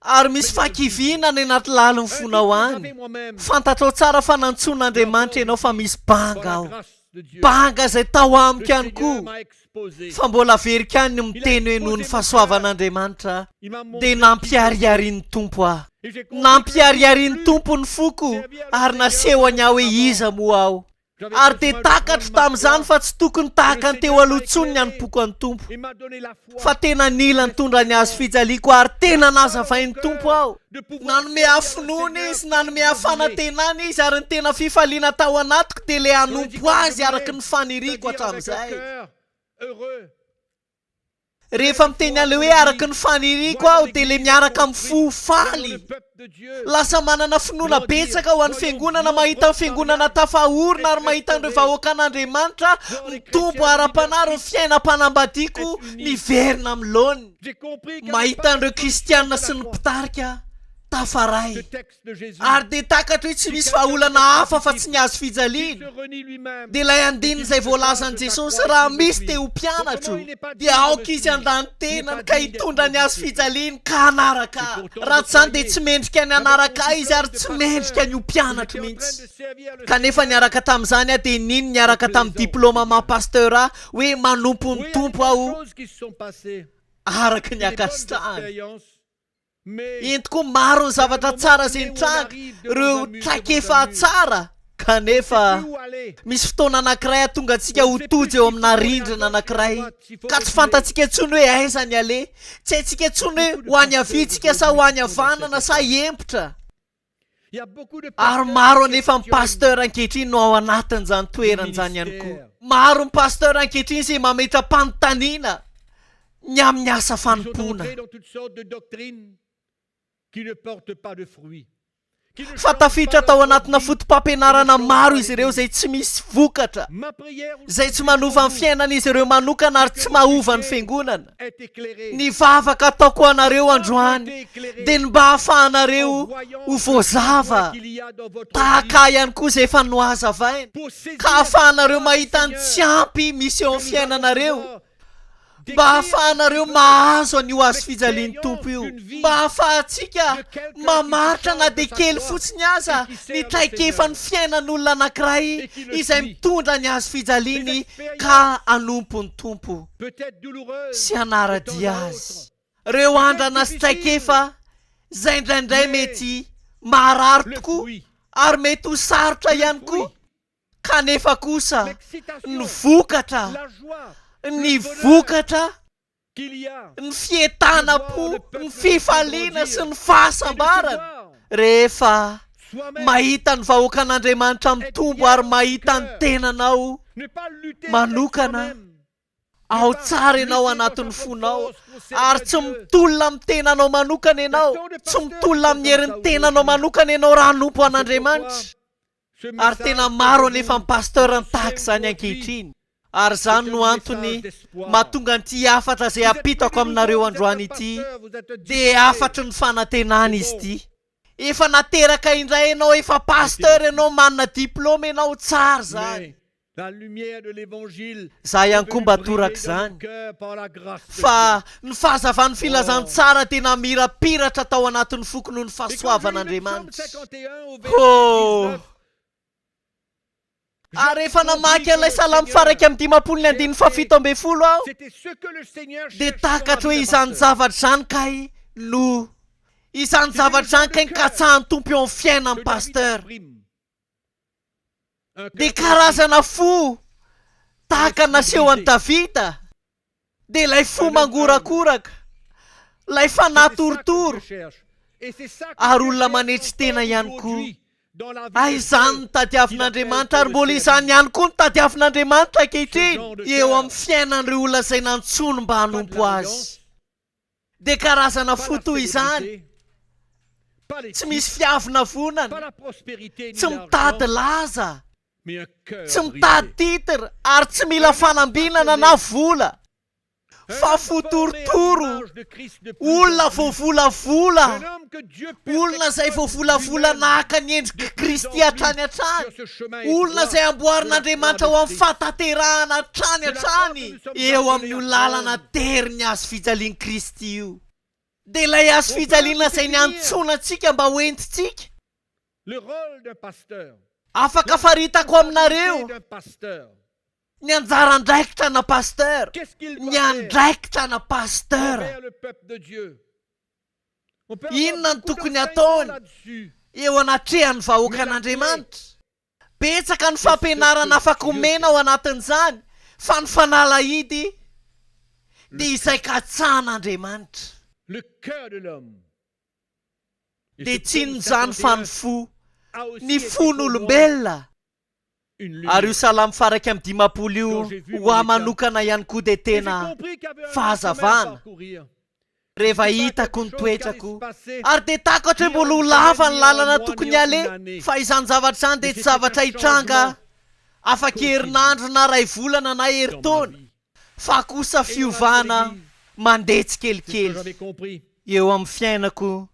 ary misy fankivina ny anaty laliny fonao any fantatrao tsara fa nantson'Andriamanitra ianao fa misy banga ao banga izay tao amiko ihany koa fa mbola verika any miteny hoe noho ny fahasoavan'Andriamanitra dia nampiariarian'ny tompo aho nampiariarian'ny tompo ny foko ary nasehoany aho hoe iza moa aho ary dia takatro tamin'izany fa tsy tokony tahaka ny teo aloha intsony ny hanompoako an'ny tompo fa tena nila nitondra ny azo fijaliako ary tena nazavain'ny tompo aho nanome afinoana izy nanome afanantenana izy ary ny tena fifaliana tao anatiko dia ilay hanompo azy araky ny faniriako hatramin'izay rehefa miteny an'ilay hoe araky ny faniriako aho dia ilay miaraka amin'ny fo faly lasa manana finoana betsaka ho an'ny fiangonana mahita ny fiangonana tafahorona ary mahita an'ireo vahoaka an'Andriamanitra ny tompo ara-panary ny fiainam-panambadiako niverina amin'ny laony mahita an'ireo kristianina sy ny mpitarika tafaray ary dia takatra hoe tsy misy vahaolana hafa fa tsy ny azo fijaliana dia ilay andininy izay voalazan'i Jesosy raha misy te ho mpianatro dia aoka izy an-danytenany ka hitondra ny azo fijaliana ka hanaraka raha tsy izany dia tsy mendrika ny hanaraka izy ary tsy mendrika ny ho mpianatro mihitsy kanefa niaraka tamin'izany aho dia niny niaraka tamin'ny diplôma mampasteur hoe manompo ny tompo aho araka ny akasitrahany entiko maro ny zavatra tsara izay nitranga ireo traikefa tsara kanefa misy fotoana anankiray atonga antsika ho tojo eo amina rindrina anankiray ka tsy fantatsika intsony hoe aiza ny ale tsy haintsika intsony hoe ho any avitsika sa ho any avanana sa hiempotra ary maro anefa mipasteur ankehitriny no ao anatin'izany toeran'izany ihany koa maro mipasteur ankehitriny izay mametra mpanontaniana ny amin'ny asa fanompona fa tafiditra tao anatina fotom-pampianarana maro izy ireo izay tsy misy vokatra izay tsy manova ny fiainan'izy ireo manokana ary tsy mahova ny fiangonana ny vavaka ataoko anareo androany dia ny mba hahafahanareo ho voazava tahaka ihany koa izay efa nohazavaina ka hahafahanareo mahita ny tsy ampy misy eo amin'ny fiainanareo mba hahafahanareo mahazo an'io azo fijalian'ny tompo io mba hahafahantsika mamaritra na dia kely fotsiny aza ny traikefa ny fiainan'olona anankiray izay mitondra ny azo fijaliany ka hanompo ny tompo sy hanaradia azy ireo andrana sy traikefa izay indraindray mety maharary tokoa ary mety ho sarotra ihany koa kanefa kosa ny vokatra ny vokatra ny fietana-po ny fifaliana sy ny fahasambarana rehefa mahita ny vahoaka an'Andriamanitra mitombo ary mahita ny tenanao manokana ao tsara ianao anatin'ny fonao ary tsy mitolona amin'ny tenanao manokana ianao tsy mitolona amin'ny herin'ny tenanao manokana ianao raha nompo an'Andriamanitra ary tena maro anefa ny pasteur ny tahaka izany ankehitriny ary zany no antony mahatonga nyty afatra izay apitako aminareo androany ity dia afatry ny fanantenana izy ity. Efa nateraka indray ianao, efa pasteur ianao, manana diplôma ianao, tsara zany. Za ihany koa mba toraka izany, fa ny fahazavany filazany tsara tena mirapiratra tao anatin'ny foko noho ny fahasoavan'Andriamanitra. Ary rehefa namaky an'ilay salamo faraiky amin'ny 5:17 aho, dia takatra hoe izany zavatra izany kay no izany zavatra izany kay nkatsahan'ny tompo eo amin'ny fiainan'ny pasteur. Dia karazana fo tahaka naseho an'i Davida, dia ilay fo mangorakoraka, ilay fanahy torotoro, ary olona manetry tena ihany koa. Izany ny tadiavin'Andriamanitra, ary mbola izany ihany koa ny tadiavin'Andriamanitra ankehitriny eo amin'ny fiainan'ireo olona izay nantsony mba hanompo azy. Dia karazana fo toy izany, tsy misy fiavina vonana, tsy mitady laza, tsy mitady titra, ary tsy mila fanambinana na vola, fa fo torotoro, olona voavolavola, olona izay voavolavola nahaka ny endrika Kristy hatrany hatrany, olona izay amboarin'Andriamanitra ho amin'ny fataterahana hatrany hatrany eo amin'ny lalana teriny azo fijalian'i Kristy io. Dia ilay azo fijaliana izay niantsona antsika mba ho entitsika. Afaka faritako aminareo ny anjaran-draikitra na pasteur, ny andraikitra na pasteur. Inona ny tokony ataony eo anatrehan'ny vahoakan'Andriamanitra? Betsaka ny fampianarana afaka omena ao anatin'izany, fa ny fanalahidy dia izay katsahan'Andriamanitra. Dia tsy inon'izany fa ny fo, ny fon'olombelona. Ary io salamo faraiky amin'ny 50 io ho aho manokana ihany koa dia tena fahazavana rehefa hitako ny toetrako, ary dia takatra hoe mbola ho lava ny lalana tokony aleha, fa izany zavatra izany dia tsy zavatra hitranga afaka herinandro na ray volana na herintaona, fa kosa fiovana mandeha tsikelikely eo amin'ny fiainako,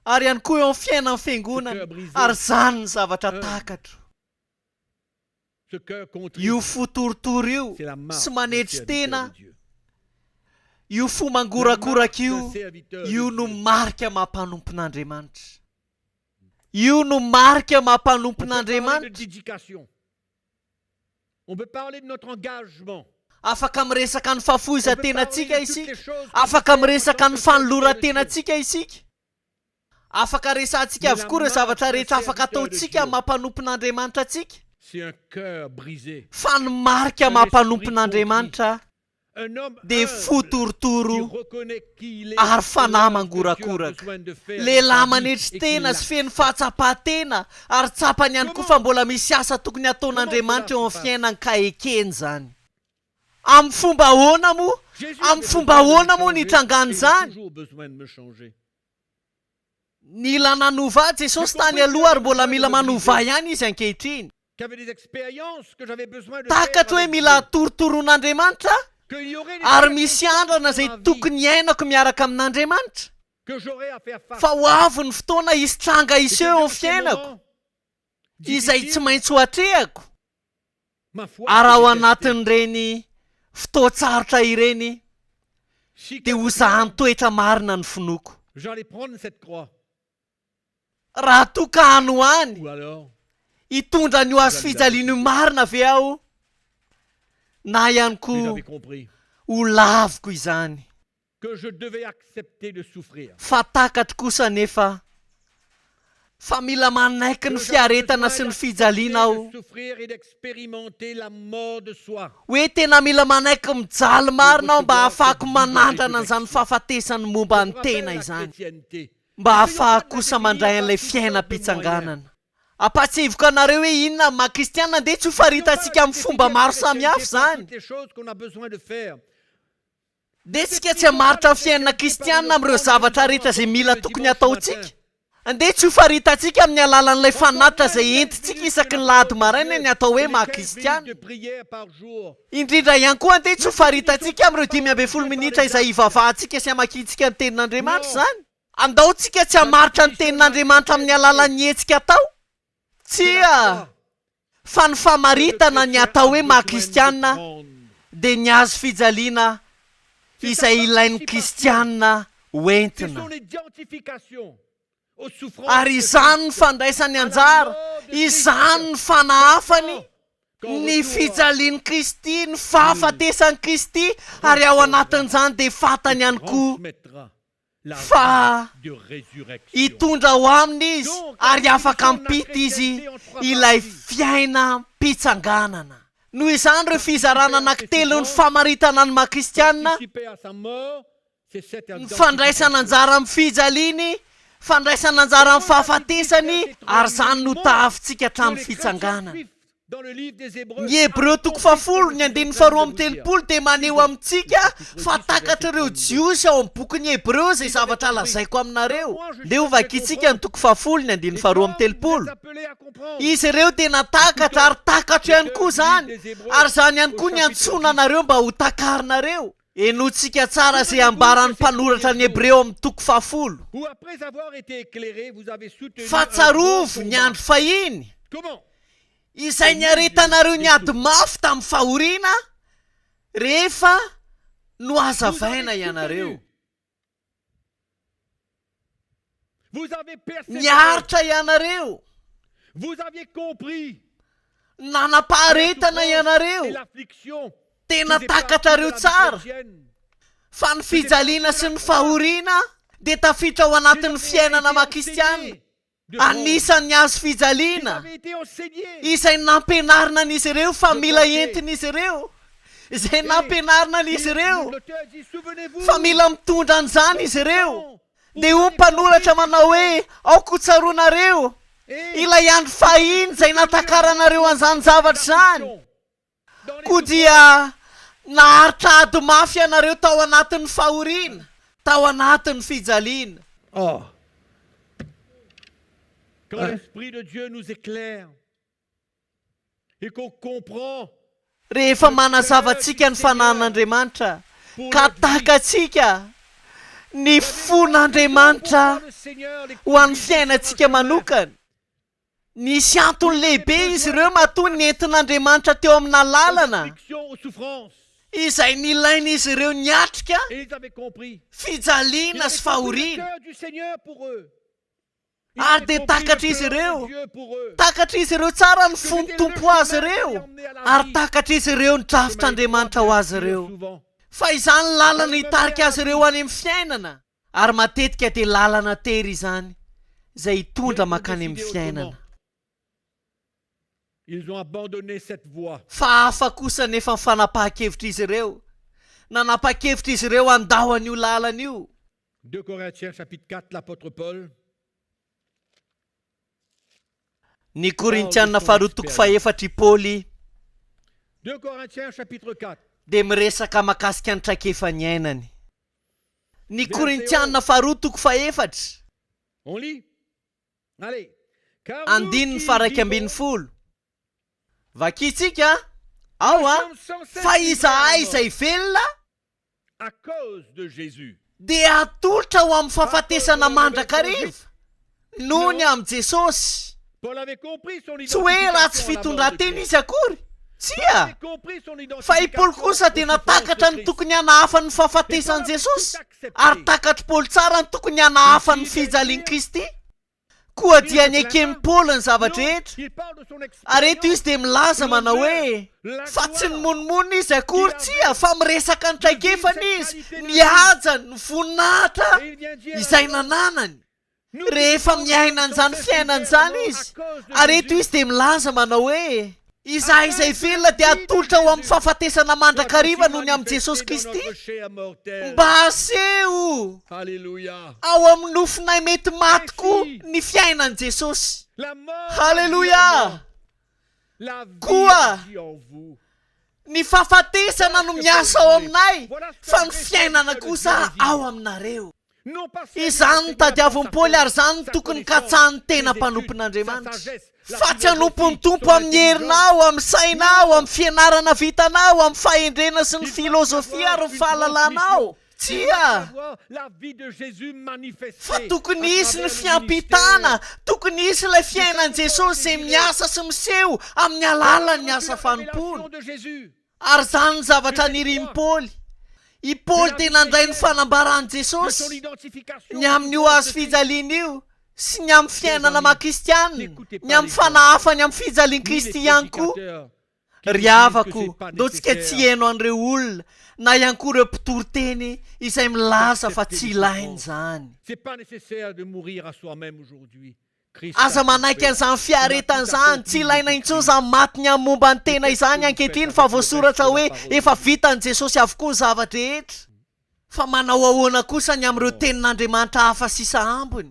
ary ihany koa eo amin'ny fiainan'ny fiangonana. Ary zany ny zavatra takatro. Io fo torotoro io sy manetry tena, io fo mangorakoraka io no marika mampanompon'Andriamanitra. Io no marika mampanompon'Andriamanitra. Afaka miresaka ny fahafoizan-tenantsika isika, afaka miresaka ny fanoloran-tenantsika isika, afaka resantsika avokoa ireo zavatra rehetra afaka ataontsika mampanompon'Andriamanitra atsika. Fa ny marika mampanompon'Andriamanitra dia fo torotoro ary fanahy mangorakoraka, lehilahy manetry tena sy feno fahatsapahan-tena, ary tsapany ihany koa fa mbola misy asa tokony ataon'Andriamanitra eo amin'ny fiainany ka ekeny zany. Amin'ny fomba ahoana moa? Amin'ny fomba ahoana moa nitrangany zany? Nila nanova Jesosy tany aloha, ary mbola mila manova ihany izy ankehitriny. Takatra hoe mila torotoroan'Andriamanitra, ary misy andrana izay tokony iainako miaraka amin'Andriamanitra, fa ho avy ny fotoana histranga iseho eo amin'ny fiainako izay tsy maintsy ho atrehako. Ary ao anatin'ireny fotoan-tsarotra ireny dia ho zahany toetra marina ny finoako. Raha toka hanohany hitondra ny ho azo fijaliana marina ve aho, na ihany koa ho laviko izany. Fa takatra kosa nefa fa mila manaiky ny fiaretana sy ny fijaliana aho, hoe tena mila manaiky mijaly marina aho mba hahafahako manandrana an'izany fahafatesany momba ny tena izany, mba hahafahako kosa mandray an'ilay fiainam-pitsanganana. Ampatsivoka anareo hoe inona maha-kristianina dia tsy ho faritantsika amin'ny fomba maro samihafa izany. Dia tsika tsy hamaritra amin'ny fiainana kristianina amin'ireo zavatra rehetra izay mila tokony ataontsika. andeha tsy ho faritatsika amin'ny alalan'ilay fanatitra izay entitsika isaky ny lahady maraina ny atao hoe mahakristiana. Indrindra ihany koa andeha tsy ho faritatsika amin'ireo 5 minitra izay hivavahantsika sy hamakiantsika ny tenin'Andriamanitra izany. Andaontsika tsy hamaritra ny tenin'Andriamanitra amin'ny alalan'ny hetsika atao. Tsia fa ny famaritana ny atao hoe mahakristiana dia ny azo fijaliana izay ilain'ny kristianina hoentina. Ary izany ny fandraisany anjara, izany ny fanahafany, ny fijalian'ny Kristy, ny fahafatesan'ny Kristy, ary ao anatin'izany dia fatany ihany koa fa hitondra ho aminy izy ary afaka mpity izy ilay fiaina mpitsanganana. Noho izany ireo fizarana anankitelo ny famaritana ny mahakristianina, ny fandraisana anjara amin'ny fijaliany, fandraisana anjara amin'ny fahafatesany, ary izany no tahafintsika hatramin'ny fitsanganana. Ny Hebreo 10 ny 2:30 dia maneho amintsika fa takatra ireo jiosy ao amin'ny bokin'ny Hebreo izay zavatra lazaiko aminareo. Dia ho vakiantsika ny 10 ny 2:30. Izy ireo tena takatra ary takatra ihany koa izany, ary izany ihany koa ny antsoina anareo mba ho takarinareo. Enotsika tsara izay ambaran'ny mpanoratra ny Hebreo amin'ny 10. Fa tsarovo ny andro fahiny izay niaretanareo ny ady mafy tamin'ny fahoriana rehefa no hazavaina ianareo. Niaritra ianareo, nanapaharetana ianareo, tena takatrareo tsara, fa ny fijaliana sy ny fahoriana dia tafiditra ao anatin'ny fiainana mahakristianina. Anisan'ny azo fijaliana izay nampianarina an'izy ireo fa mila entina izy ireo, izay nampianarina an'izy ireo fa mila mitondra an'izany izy ireo. Dia ho mpanoratra manao hoe aoko tsaroanareo ilay andro fahiny izay natakaranareo an'izany zavatra izany, koa dia naharitra ady mafy ianareo tao anatin'ny fahoriana, tao anatin'ny fijaliana. Quand l'Esprit de Dieu nous éclaire et qu'on comprend, rehefa manazavatsika ny fanan'Andriamanitra ka takatsika ny fon'Andriamanitra ho an'ny fiainantsika manokana, nisy antony lehibe izy ireo matoa ny entin'Andriamanitra teo amina lalana izay nilain'izy ireo niatrika fijaliana sy fahoriana. Ary dia takatra izy ireo tsara ny fon'ny tompo azy ireo, ary takatra izy ireo ny drafitr'Andriamanitra ho azy ireo. Fa izany lalana hitarika azy ireo any amin'ny fiainana, ary matetika dia lalana tery izany izay hitondra makany amin'ny fiainana. Fa hafa kosa nefa ny fanapahan-kevitra izy ireo, nanapa-kevitra izy ireo andao an'io lalana io. 2 Corinthiens chapitre 4, l'apôtre Paul. Ny Korintianina 4:4 Paoly dia miresaka mahakasika ny traikefan'ny ainany. Ny Korintianina 4:4 andininy 1:12 vakitsika ao fa izahay izay velona dia atolotra ho amin'ny fahafatesana mandrakariva noho ny amin'ny Jesosy. Tsy hoe raha tsy fitondran-tena izy akory, tsia, fa i Paoly kosa dia natakatra ny tokony hanahafa ny fahafatesan'i Jesosy, ary takatra Paoly tsara ny tokony hanahafa ny fijalian'i Kristy. Koa dia ny ekeny Paoly ny zavatra rehetra, ary eto izy dia milaza manao hoe fa tsy ny monimony izy akory, tsia, fa miresaka ny traikefany izy, ny haja, ny voninahitra izay nananany rehefa miaina an'izany fiainana izany izy. Ary eto izy dia milaza manao hoe izahay izay velona dia atolotra ho amin'ny fahafatesana mandrakariva noho ny amin'ny Jesosy Kristy, mba aseho ao amin'ny nofinay mety maty ny fiainan'i Jesosy. Halleluja! Koa ny fahafatesana no miasa ao aminay, fa ny fiainana kosa ao aminareo. izany tadiavon'ny Paoly ary zany tokony katsahan'ny tena mpanompon'Andriamanitra fa tsy hanompony tompo amin'ny herinao, amin'ny sainao, amin'ny fianarana vitanao, amin'ny fahendrena sy ny filozofia ary ny fahalalanao. Tsia! Fa tokony isy ny fiampitana, tokony isy ilay fiainan'i Jesosy izay miasa sy miseho amin'ny alalan'ny asa fanompoana. Ary zany ny zavatra nirian'i Paoly. I Paoly dia nandray ny fanambaran'i Jesosy ny amin'io azo fijaliana io sy ny amin'ny fiainana maha-kristianina, ny amin'ny fanahafany amin'ny fijalian'i Kristy ihany koa. Ry havako, ndao-tsika tsy heno an'ireo olona na ihany koa ireo mpitoroteny izay milaza fa tsy ilainy zany. Aza manaiky an'izany fiaretana izany, tsy ilaina intsony izany maty ny amin'ny momba ny tena izany ankehitriny fa voasoratra hoe efa vitan'i Jesosy avokoa ny zavatra rehetra. Fa manao ahoana kosa ny amin'ireo tenin'Andriamanitra hafa sisa ambiny.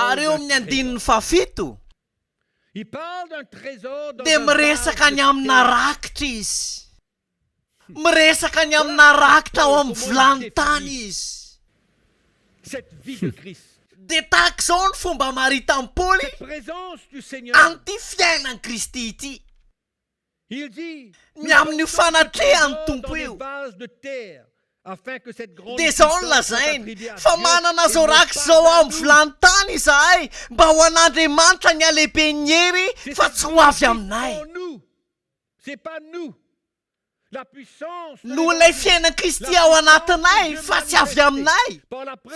Ary eo amin'ny andinin'ny fafito dia miresaka ny amina rakitra izy. Miresaka ny amina rakitra ao amin'ny vilany-tany izy. Dia tahaka izao ny fomba maritan'i Paoly an'ity fiainan'i Kristy ity. Ny amin'ny fanatrehany tompo io. Dia izao no lazainy fa manana zao rakitra izao ao amin'ny vilany-tany izahay mba ho an'Andriamanitra ny alehibe ny hery fa tsy ho avy aminay. No ilay fiainan'i Kristy ao anatinay fa tsy avy aminay.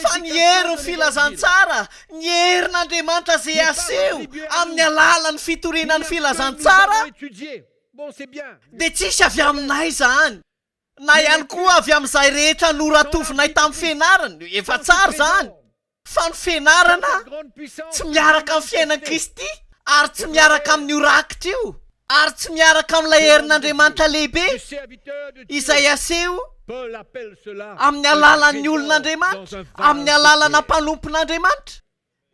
Fa ny hery ny filazantsara, ny herin'Andriamanitra izay aseho amin'ny alalan'ny fitorinan'ny filazantsara dia tsisy avy aminay zany. Na ihany koa avy amin'izay rehetra noratovinay tamin'ny fianarana, efa tsara zany. Fa ny fianarana tsy miaraka amin'ny fiainan'i Kristy ary tsy miaraka amin'io rakitra io. Ary tsy miaraka amin'ilay herin'Andriamanitra lehibe izay aseho amin'ny alalan'ny olon'Andriamanitra, amin'ny alalana mpanompon'Andriamanitra.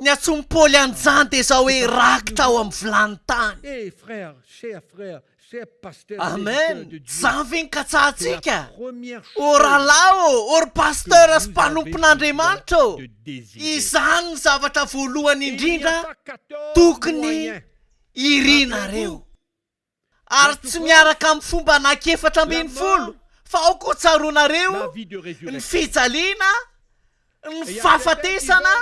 Ny antsoin'i Paoly an'izany dia izao hoe rakitra ao amin'ny vilany-tany. Amen. Zany ve ny katsahantsika? Oralao, or pasteur sy mpanompon'Andriamanitra. Izany ny zavatra voalohany indrindra tokony irinareo. Ary tsy miaraka amin'ny fomba anankiefatra ambin'ny folo fa ao koa tsaroanareo ny fijaliana, ny fahafatesana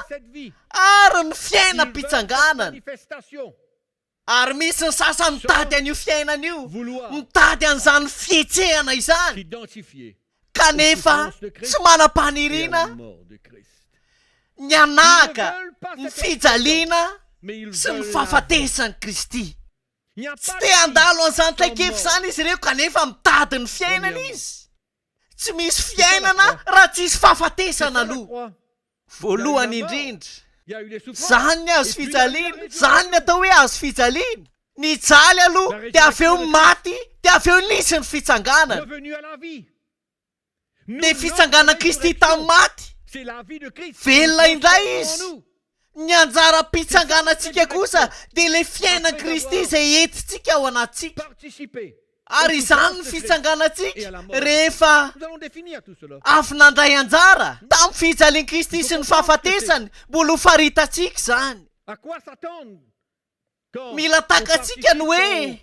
ary ny fiainam-pitsanganana. Ary misy ny sasany mitady an'io fiainana io, mitady an'izany fietsehana izany, kanefa tsy manam-paniriana ny anaka, ny fijaliana sy ny fahafatesan'i Kristy. Tsy te handalo an'izany traikefa izany izy ireo kanefa mitady ny fiainana izy. Tsy misy fiainana raha tsisy fahafatesana aloha. Voalohany indrindra zany ny azo fijaliana, zany ny atao hoe azo fijaliana. Ny jaly aloha dia avy eo maty, dia avy eo nisy ny fitsanganana. Dia fitsanganan'i Kristy tamin'ny maty, velona indray izy. Ny anjara-pitsanganantsika kosa dia ilay fiainan'i Kristy izay entintsika ao anatintsika. Ary izany ny fitsanganantsika rehefa avy nandray anjara tamin'ny fijalian'i Kristy sy ny fahafatesany, mbola ho faritantsika izany. Mila takatsika ny hoe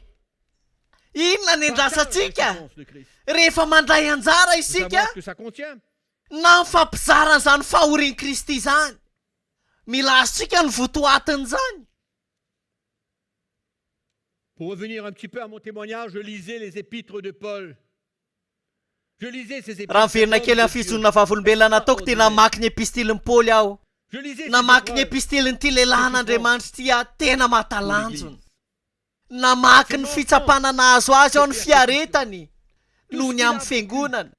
inona ny andrasantsika rehefa mandray anjara isika na ny fampizarana izany fahorian'i Kristy izany. Mila azontsika ny votoatin'izany. Pour revenir un petit peu à mon témoignage, je lisais les épîtres de Paul. Je lisais ces épîtres. Raha miverina kely amin'ny fitsonana vavolombelona nataoko dia namaky ny epistilin'i Paoly aho. Namaky ny epistilin'ity lehilahin'Andriamanitra ity tena mahatalanjona. Namaky ny fitsapanana azo azy ao ny fiaretany noho ny amin'ny fiangonana.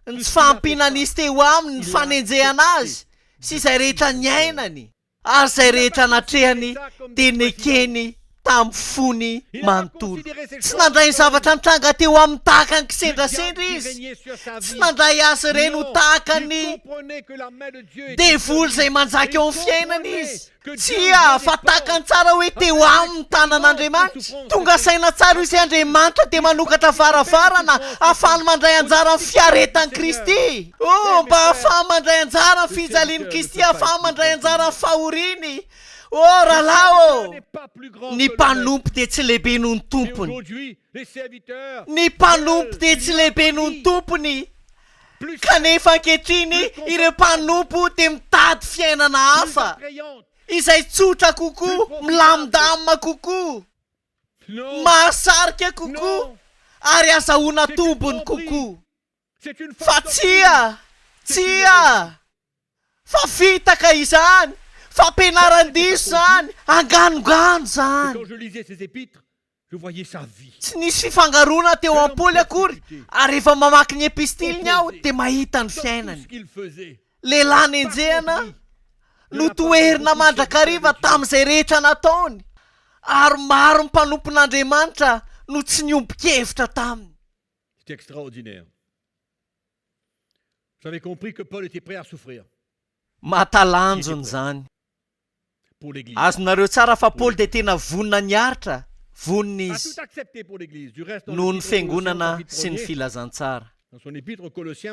Ny tsy fahampiana nisy teo aminy, ny fanenjehana azy sy izay rehetra ny ainany, ary izay rehetra natrehany dia nekeny tamin'ny fony manontolo tsy nandray ny zavatra nitranga teo amin'ny tahaka ny kisendrasendra izy tsy nandray azy ireny ho tahaka ny devoly izay manjaka eo amin'ny fiainana izy tsia fa tahaka ny tsara hoe teo amin'ny tanan'andriamanitra tonga saina tsara izy andriamanitra dia manokatra varavarana ahafahany mandray anjara ny fiaretan'i Kristy mba ahafahany mandray anjara ny fijalian'i Kristy ahafahany mandray anjara ny fahoriany rahalahy ny mpanompo dia tsy lehibe noho ny tompony ny mpanompo dia tsy lehibe noho ny tompony kanefa ankehitriny ireo mpanompo dia mitady fiainana hafa izay tsotra kokoa milamindamina kokoa mahasarika kokoa ary azahoana tombony kokoa fa tsia fa vitaka izany fa ampianaran-diso zany anganongano zany tsy nisy fifangarona teo am-poly akory ary rehefa mamaky ny epistiliny aho dia mahita ny fiainany lehilahy nenjehana no toerina mandrakariva tamin'izay rehetra nataony ary maro ny mpanompon'Andriamanitra no tsy niombon-kevitra taminy. C'est extraordinaire. J'avais compris que Paul était prêt à souffrir. Matalanjony zany. Azonareo tsara fa Paul dia tena vonina niaritra, vonina izy noho ny fiangonana sy ny filazantsara.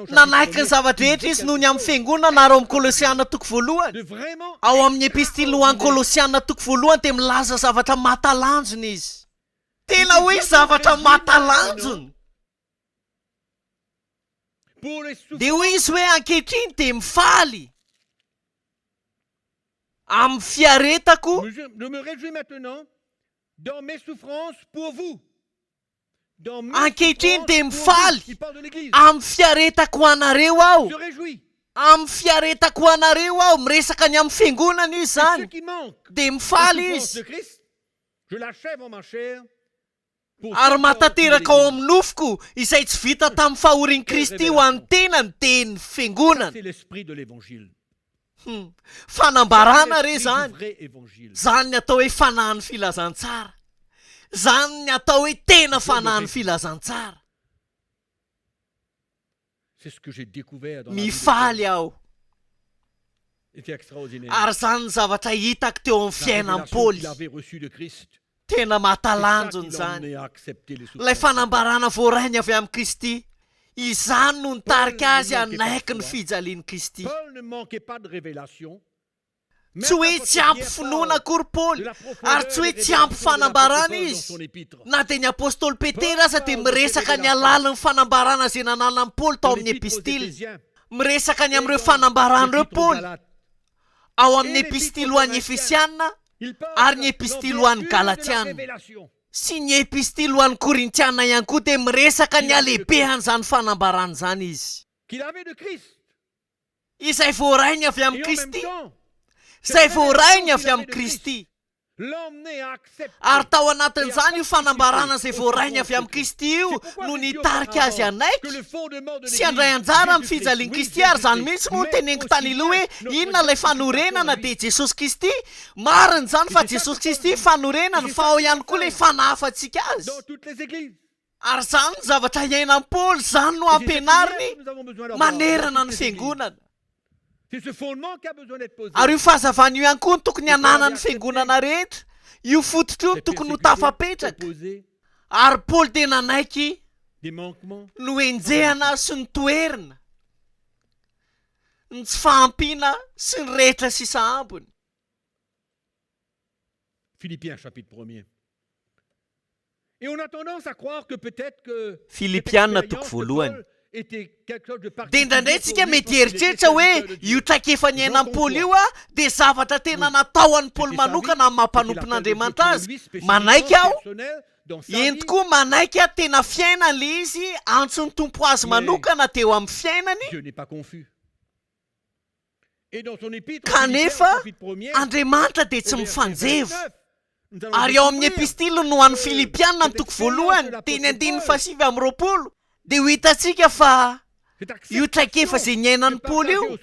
Nanaiky ny zavatra rehetra izy noho ny amin'ny fiangonana ary ao amin'ny Kolosiana toko voalohany. Ao amin'ny epistily ho an'ny Kolosiana toko voalohany dia milaza zavatra matalanjony izy. Tena hoe zavatra matalanjony. Dia hoy izy hoe ankehitriny dia mifaly amin'ny fiaretako. Je me réjouis maintenant dans mes souffrances pour vous. Ankehitriny dia mifaly amin'ny fiaretako anareo aho. Amin'ny fiaretako anareo aho miresaka ny amin'ny fiangonana izy zany. Dia mifaly izy. Ary matateraka ao amin'ny nofoko izay tsy vita tamin'ny fahorian'i Kristy ho an'ny tenany dia ny fiangonana. Fanambarana re zany. Zany ny atao hoe fanahin'ny filazantsara. Zany ny atao hoe tena fanahin'ny filazantsara. Mifaly aho. Ary zany ny zavatra hitako teo amin'ny fiainan'i Paoly. Tena matalanjony zany. Ilay fanambarana voarainy avy amin'ny Kristy, izany no nitarika azy hanaiky ny fijalian'i Kristy. Tsy hoe tsy ampy finoana akory Paoly, ary tsy hoe tsy ampy fanambarana izy. Na dia ny apôstôly Petera aza dia miresaka ny alalan'ny fanambarana izay nananan'i Paoly tao amin'ny epistily. Miresaka ny amin'ireo fanambaran'ireo Paoly ao amin'ny epistily ho an'ny Efesiana ary ny epistily ho an'ny Galatiana sy ny epistily ho an'ny Korintiana ihany koa dia miresaka ny alehibehan'izany fanambarana izany izy. Izay voarainy avy amin'ny Kristy. Izay voarainy avy amin'ny Kristy. Ary tao anatin'izany io fanambarana izay voarainy avy amin'ny Kristy io no nitarika azy hanaiky sy handray anjara amin'ny fijalian'i Kristy. Ary zany mihitsy moa teneniko tany aloha hoe inona ilay fanorenana dia Jesosy Kristy. Marina zany fa Jesosy Kristy fanorenana fa ao ihany koa ilay fanahafantsika azy. Ary zany ny zavatra iainan'i Paoly, zany no ampianariny manerana ny fiangonana. Ary io fahazavana io ihany koa no tokony hananany fiangonana rehetra. Io fototra io no tokony ho tafapetraka. Ary Paoly dia nanaiky no enjehana sy ny toerina, ny tsy fahampiana sy ny rehetra sisa ambony. Philippiens chapitre 1er. Et on a tendance à croire que peut-être que Philippiana toko voalohany. Dia indraindray tsika mety eritreritra hoe io traikefa ny ainan'i Paoly io dia zavatra tena nataon'ny Paoly manokana amin'ny mampanompon'Andriamanitra azy. Manaiky aho, ento koa manaiky tena fiainany le izy antsony tompo azy manokana teo amin'ny fiainany. Kanefa Andriamanitra dia tsy mifanjeva. Ary ao amin'ny epistily no an'ny Filipiana amin'ny toko voalohany teny 2:20 dia ho hitantsika fa io traikefa izay niainan'ny Paoly io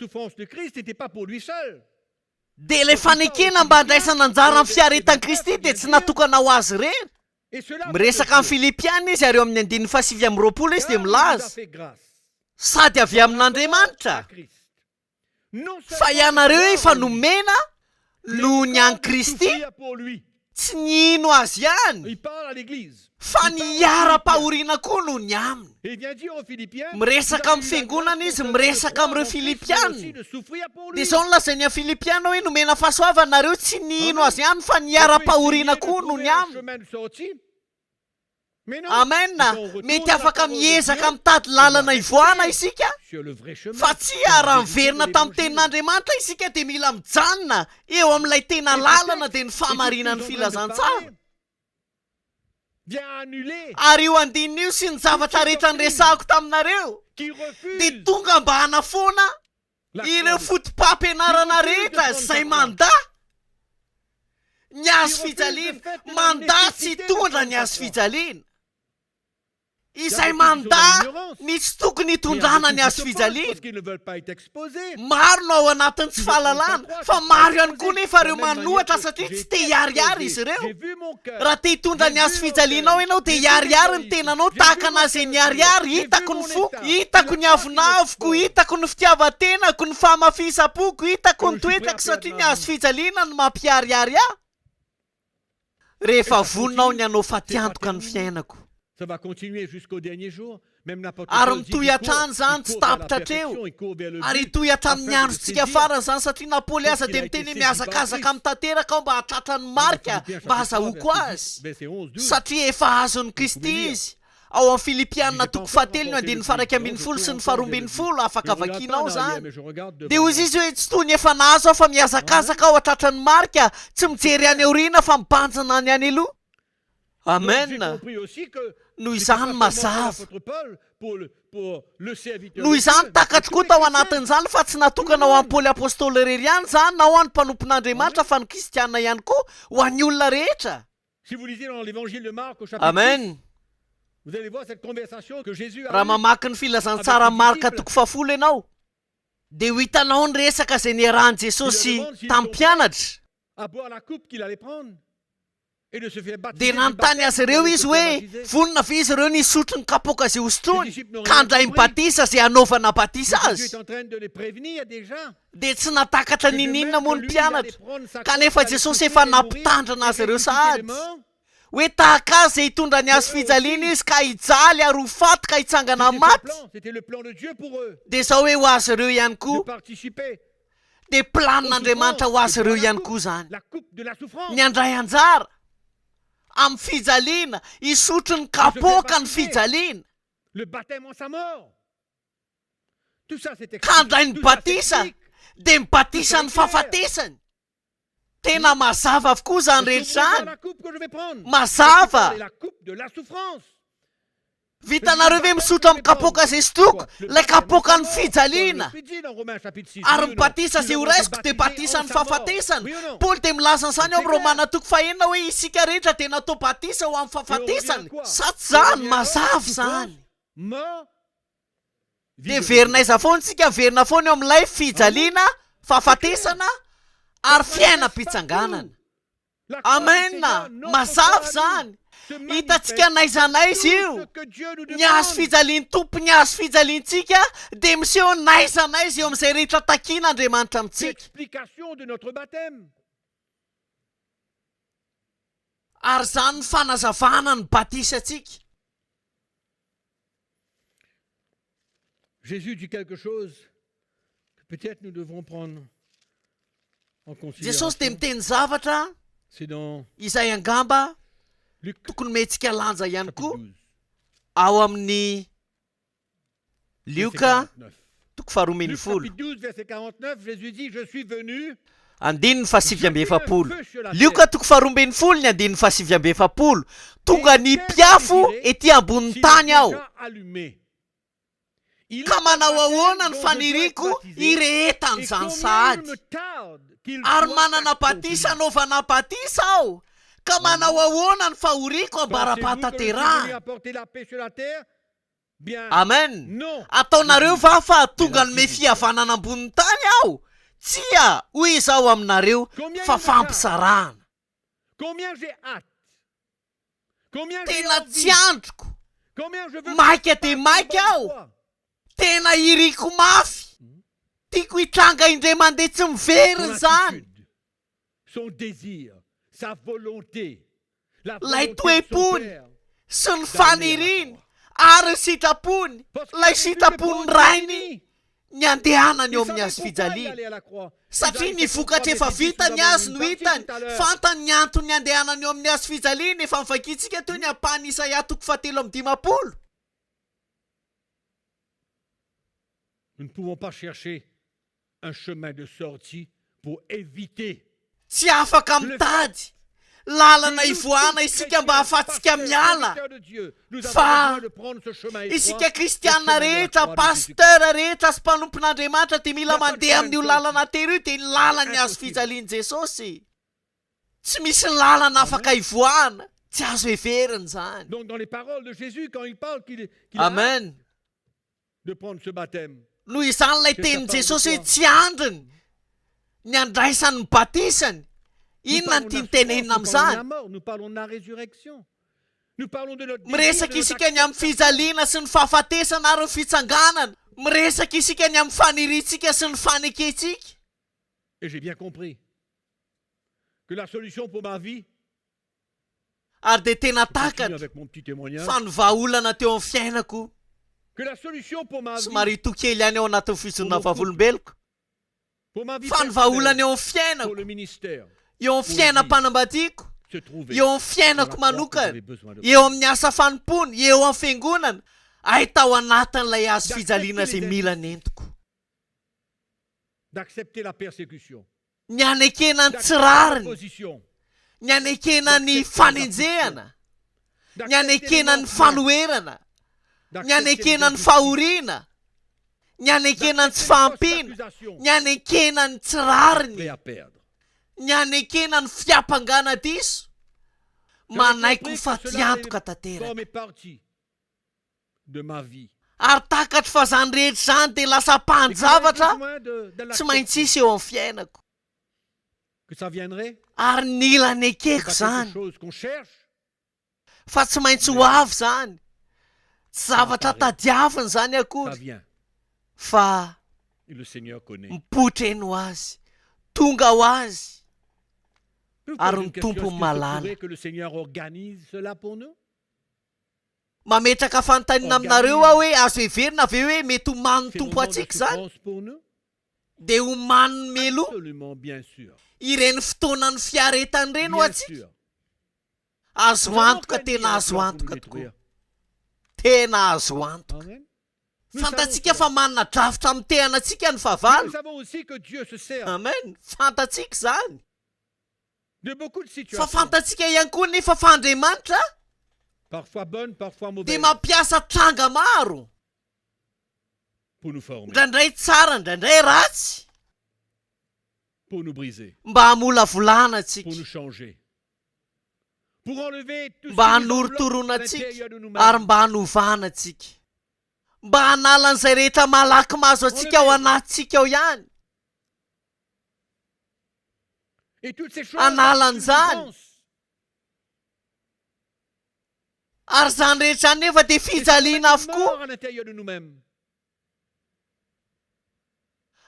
dia ilay fanekena mba handraisana anjara amin'ny fiaretan'i Kristy dia tsy natokana ho azy ireny. Miresaka amin'ny Filipiana izy ary eo amin'ny 9:20 izy dia milaza sady avy amin'Andriamanitra fa ianareo efa nomena noho ny an'i Kristy tsy ny ino azy ihany fa ny ara-pahoriana koa noho ny aminy. Miresaka amin'ny fiangonana izy, miresaka amin'ireo Filipiana dia izao no lazainy amin'ny Filipiana hoe nomena fahasoavanareo tsy ny ino azy ihany fa ny ara-pahoriana koa noho ny aminy. Amen. Mety afaka miezaka mitady lalana ivoana isika fa tsy ara-miverina tamin'ny tenin'Andriamanitra isika dia mila mijanona eo amin'ilay tena lalana dia ny fahamarinan'ny filazantsara. Ary io andinina io sy ny zavatra rehetra nyresahako taminareo dia tonga mba hanafoana ireo fotom-pampianarana rehetra izay manda ny azo fijaliana. Manda tsy tondra ny azo fijaliana. Izay manda ny tsy tokony hitondrana ny azo fijaliana. Maro no ao anatin'ny tsy fahalalana fa maro ihany koa nefa ireo manohatra satria tsy te hiarihary izy ireo. Raha te hitondra ny azo fijalianao ianao dia hiarihary ny tenanao tahaka anazy ny harihary. Hitako ny foko, hitako ny avinavoko, hitako ny fitiavan-tenako, ny famafisam-poko, hitako ny toetrako satria ny azo fijaliana no mampiharihary ahy. Rehefa voninao ny anao fa tiantoka ny fiainako. Ary mitohy hatrany zany tsy tapitra hatreo. Ary hitohy hatramin'ny androntsika farany zany satria Napoly aza dia miteny mihazakazaka mitanteraka ao mba hatratra ny marika mba hahazoako azy satria efa azon'i Kristy izy. Ao amin'ny Filipiana 4:1-20 sy ny 2:20 afaka vakianao zany. Dia hozy izy hoe tsy toy ny efa nahazo aho fa mihazakazaka ao hatratra ny marika, tsy mijery any aoriana fa mibanjina ny any aloha. Amen. Noho izany mazava. Noho izany takatra koa tao anatin'izany fa tsy natokana ho an'ny Paoly apôstôly irery ihany zany na ho an'ny mpanompon'Andriamanitra fa ny kristianina ihany koa ho an'ny olona rehetra. Amen. Raha mamaky ny filazantsara Marka 10 ianao dia ho hitanao ny resaka izay niarahan'i Jesosy tamin'ny mpianatra. Dia nanontany azy ireo izy hoe vonona ve izy ireo nisotro ny kapoaka izay hosotrony ka handray mibatisa izay hanaovana batisa azy. Dia tsy natakatra ninina moa ny mpianatra kanefa Jesosy efa nampitandrana azy ireo sahady hoe tahaka azy izay hitondra ny azo fijaliana izy ka hijaly ary ho faty ka hitsangana maty. Dia izao hoe ho azy ireo ihany koa dia planin'Andriamanitra ho azy ireo ihany koa zany ny handray anjara amin'ny fijaliana, hisotro ny kapoaka ny fijaliana ka handray ny batisa dia mibatisa ny fahafatesany. Tena mazava avokoa zany rehetra zany. Mazava. Vitanareo ve misotro amin'ny kapoaka izay sotroko, ilay kapoaka ny fijaliana. Ary ny batisa izay ho raisiko dia batisa ny fahafatesana. Paoly dia milaza an'izany ao amin'ny Romana 9 hoe isika rehetra dia natao batisa ho amin'ny fahafatesany. Sa tsy zany, mazava zany. Dia verina iza foana isika, verina foana eo amin'ilay fijaliana, fahafatesana ary fiainam-pitsanganana. Amen. Mazava zany. Hitantsika naiza naiza io. Ny azo fijaliany tompo, ny azo fijaliantsika dia miseho naiza naiza eo amin'izay rehetra takian'Andriamanitra amintsika. Ary zany ny fanazavana ny batisantsika. Jésus dit quelque chose que peut-être nous devrons prendre en considération. Jesosy dia miteny zavatra izay angamba tokony mentsika lanja ihany koa ao amin'ny Lioka 12:49. Andininy 7:20. Lioka 12:7. Tonga ny mpiafo ety ambonin'ny tany aho. Ka manao ahoana ny faniriko irehetan'izany sahady. Ary manana batisa anaovana batisa aho. Ka manao ahoana ny fahoriako ambara-pahataterahana. Amen. Ataonareo va fa tonga ny mefihavanana ambonin'ny tany aho tsia hoy izao aminareo fa fampisarahana. Tena tsy androko, maika de maika aho, tena iriko mafy, tiako hitranga indray mandeha tsy miveriny zany. Lay toe-pony sy ny faniriny ary ny sitrapony, lay sitrapony rainy ny andehanany eo amin'ny azo fijaliana, satria ny vokatra efa vita ny azy no hitany, fantany ny antony andehanany eo amin'ny azo fijaliana. Efa mivakitsika teo ny ampahany Isaia 7:20. Nous ne pouvons pas chercher un chemin de sortie pour éviter. Tsy afaka mitady lalana ivoana isika mba hahafahantsika miala, fa isika kristiana rehetra, pasteur rehetra sy mpanompon'Andriamanitra dia mila mandeha amin'io lalana telo io, dia ny lalany azo fijaliany Jesosy. Tsy misy lalana afaka ivoana, tsy azo heverina zany. Donc dans les paroles de Jésus, quand il parle qu'il Amen. a de prendre ce baptême, noho izany lay tenin'i Jesosy hoe tsy andriny ny andraisany ny batisany. Inona ny tiany tenenina amin'izany? Miresaka isika ny amin'ny fijaliana sy ny fahafatesana ary ny fitsanganana. Miresaka isika ny amin'ny faniritsika sy ny faneketsika. Et j'ai bien compris que la solution pour ma vie, ary dia tena takatra fa ny vahaolana teo amin'ny fiainako somary tokely ihany ao anatin'ny fijoroana vavolombeloko, fa ny vahaolana eo amin'ny fiainako, eo amin'ny fiainam-panambadiako, eo amin'ny fiainako manokana, eo amin'ny asa fanompony, eo amin'ny fiangonana, ahita ao anatin'ilay azo fijaliana izay mila nentiko. Ny anekena ny tsirariny, ny anekena ny fanenjehana, ny anekena ny fanoherana, ny anekena ny fahoriana, ny anekena ny tsy fahampiana, ny anekena ny tsirariny, ny anekena ny fiampangana diso, manaiko fa tiantoka tanteraka. Ary takatra fa zany rehetra zany dia lasa mpanjavatra tsy maintsy isy eo amin'ny fiainako. Ary nila nekeko zany, fa tsy maintsy ho avy zany, tsy zavatra tadiavina zany akory, fa mipoitra eny ho azy, tonga ho azy, ary ny tompony malala. Mametraka fanontaniana aminareo aho hoe azo heverina ve hoe mety ho man'ny tompo atsika zany? Dia ho man'ny meloa ireny fotoanan'ny fiaretany ireny ho atsika? Azo antoka, tena azo antoka tokoa, tena azo antoka. Fantatsika fa manana drafitra mitehana antsika ny fahavalo. Amen. Fantatsika zany. Fa fantatsika ihany koa nefa fa Andriamanitra dia mampiasa tranga maro, ndraindray tsara, ndraindray ratsy, mba hamolavolana antsika, mba hanorotorona antsika, ary mba hanovana antsika, mba hanala an'izay rehetra malaky mahazo antsika ao anatintsika ao ihany, hanala an'izany. Ary zany rehetra zany nefa dia fijaliana avokoa,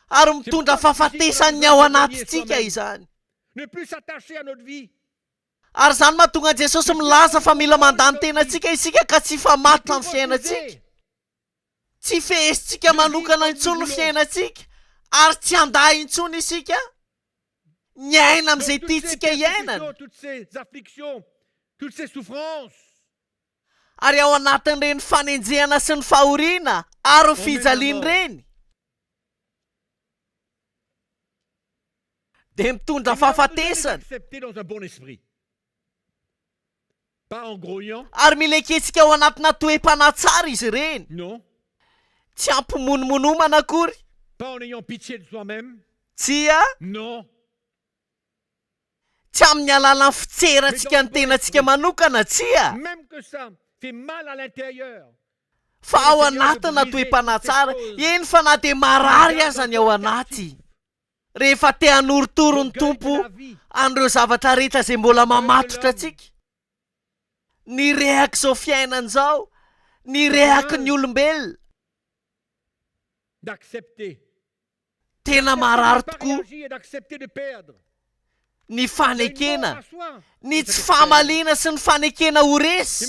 ary mitondra fahafatesany ao anatintsika izany. Ary zany mahatonga Jesosy milaza fa mila mandany tenantsika isika ka tsy famatotra amin'ny fiainantsika, tsy fehesintsika manokana intsony ny fiainantsika, ary tsy andahy intsony isika ny aina amin'izay tiantsika iainana. Ary ao anatin'ireny fanenjehana sy ny fahoriana ary ny fijaliana ireny dia mitondra fahafatesana, ary mila eketsika ao anatina toe-panahy tsara izy ireny, tsy ampimonomonomana akory, tsia, tsy amin'ny alalan'ny fitserantsika ny tenantsika manokana, tsia, fa ao anatina toe-panahy tsara. Eny fa na dia marary aza ny ao anaty, rehefa te hanorotoro ny tompo an'ireo zavatra rehetra izay mbola mamatotra antsika, ny rehaka izao fiainana izao, ny rehaky ny olombelona, tena marary tokoa ny fanekena, ny tsy fahamaliana sy ny fanekena ho resy,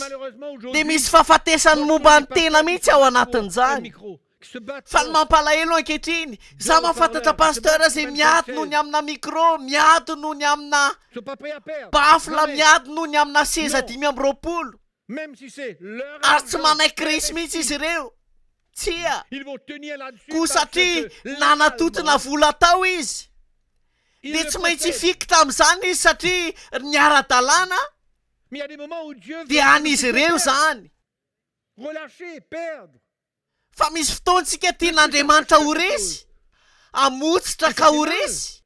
dia misy fahafatesany momba ny tena mihitsy ao anatin'izany. Fa ny mampalahelo ankehitriny, za mahafantatra pasteur izay miady noho ny amina micro, miady noho ny amina bafla, miady noho ny amina seza 520, ary tsy manaiky resy mihitsy izy ireo. Tsia, koa satria nanatotona vola tao izy, dia tsy maintsy fikitra amin'izany izy satria ny ara-dalàna dia an'izy ireo zany. Fa misy fotoantsika tian'Andriamanitra ho resy, hamotsitra ka ho resy,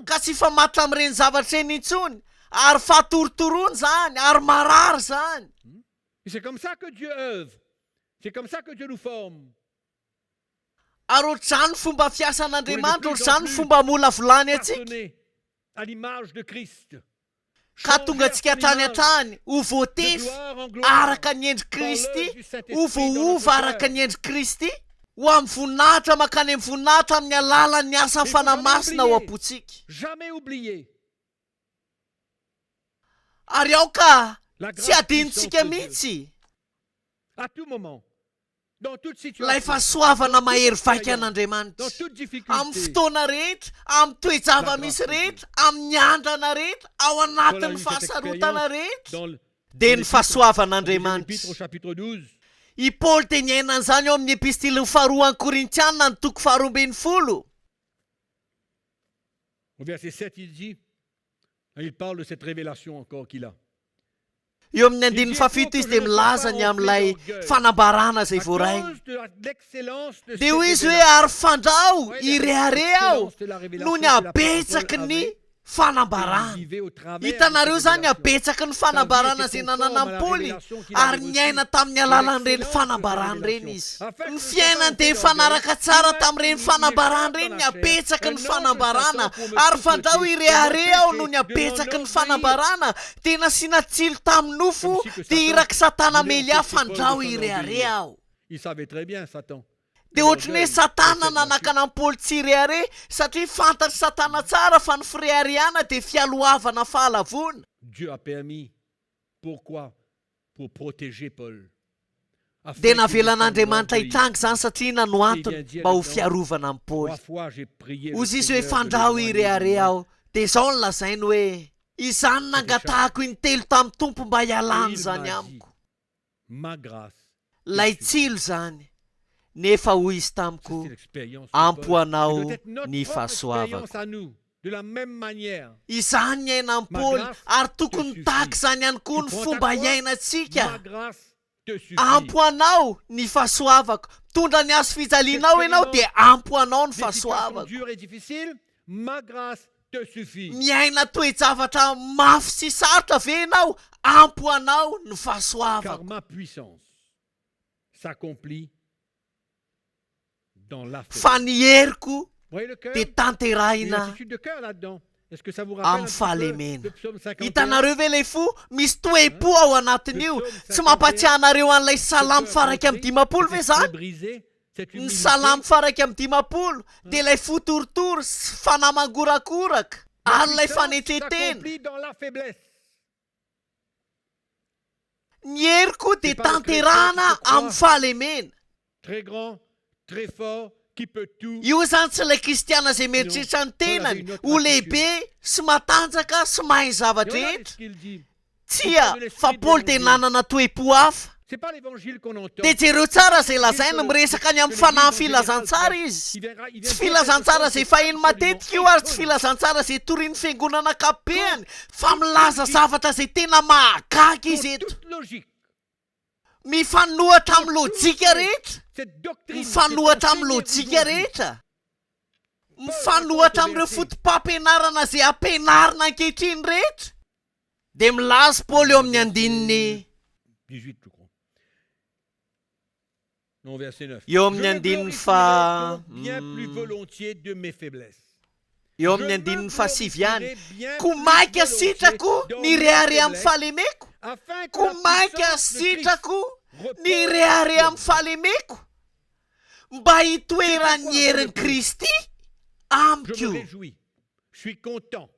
ka tsy famatra amin'ireny zavatra eny intsony, ary fahatorotoroany zany, ary marary zany. C'est comme ça que Dieu œuvre. C'est comme ça que Dieu nous forme. Ary ohatr'izany fomba fiasan'Andriamanitra, ohatr'izany fomba mola volany atsika, à l'image de Christ. Ka tonga antsika hatrany ho voatefy araka ny endri Kristy, ho voova araka ny endri Kristy, ho amin'ny voninahitra makany amin'ny voninahitra amin'ny alalan'ny asa fanamasina ho apotsika. Jamais oublié. Ary ao ka tsy adinontsika mihitsy à tout moment, dans toute situation, ilay fahasoavana mahery vaika an'Andriamanitra amin'ny fotoana rehetra, amin'ny toejava misy rehetra, amin'ny andrana rehetra, ao anatin'ny fahasarotana rehetra, dia ny fahasoavan'Andriamanitra. I Paul dia niainan'izany ao amin'ny epistily faharoa any Korintiana ny toko 12. Au verset 7, il dit, il parle de cette révélation encore qu'il a. Eo amin'ny 17 izy dia milaza ny amin'ilay fanambarana izay voarainy. Dia hoy izy hoe ary fandrao irehare aho noho ny abetsaky ny fanambarana. Hitanareo zany abetsaky ny fanambarana izay nanana Paoly, ary niaina tamin'ny alalan'ireny fanambarana ireny izy. Ny fiainany dia fanaraka tsara tamin'ireny fanambarana ireny, ny abetsaky ny fanambarana, ary fandrao irehare aho noho ny abetsaky ny fanambarana, dia nasiana tsilo tamin'ny nofo, dia iraky Satana mely aho fandrao irehare aho. Il savait très bien, Satan. Dia ohatrany hoe Satana nanakana ny Paoly tsy irehare, satria fantatry Satana tsara fa ny firehariana dia fialoavana fahalavona. Dieu a permis. Pourquoi? Pour protéger Paul. Dia navelan'Andriamanitra hitrangy zany satria nano antony mba ho fiarovana amin'ny Paoly. Ozy izy hoe fandrao irehare aho, dia izao no lazainy hoe izany nangatahako intelo tamin'ny tompo mba hialany zany amiko. Lay tsilo zany. Nefa hoy izy tamiko, ampo anao ny fahasoavako. Izany ny aina amin'ny Paoly, ary tokony tahaka izany ihany koa ny fomba iainantsika. Ampo anao ny fahasoavako. Tondra ny azo fijalianao ianao dia ampo anao ny fahasoavako. Miaina toe-javatra mafy sy sarotra ve ianao, ampo anao ny fahasoavako. Car ma puissance s'accomplit. Fa ny heriko dia tanterahina amin'ny fahalemena. Hitanareo ve ilay fo? Misy toe-po ao anatin'io. Tsy mampatsiahanareo an'ilay salamy faraka amin'ny 10 ve zany? Ny salamy faraka amin'ny 10 dia ilay fo torotoro sy fanamangorakoraka ary ilay fanetetena. Ny heriko dia tanterahana amin'ny fahalemena. Très grand, très fort, qui peut tout. Io zany tsy ilay kristiana izay mieritreritra ny tenany, ho lehibe sy matanjaka sy mahay zavatra rehetra. Tsia, fa Paoly dia nanana toe-po hafa. Dia jereo tsara izay lazainy miresaka ny amin'ny fanahy filazantsara izy. Tsy filazantsara izay faheno matetika io, ary tsy filazantsara izay torian'ny fiangonana ankapobeny, fa milaza zavatra izay tena mahagaga izy eto. Mifanohatra amin'ny lojika rehetra. Mifanohatra amin'ny lojika rehetra. Mifanohatra amin'ireo fotom-pampianarana izay ampianarina ankehitriny rehetra. Dia milaza Paoly eo amin'ny 18. Non, verset 9. Eo Je amin'ny me andininy glorifierai donc bien plus volontiers de mes faiblesses. Eo amin'ny andininy fahasivy ihany. Ko mainka sitrako ny rehare amin'ny fahalemeko. Ko mainka sitrako ny rehare amin'ny fahalemeko. Mba hitoeran'ny herin'i Kristy Je amiko. me réjouis. Je suis content.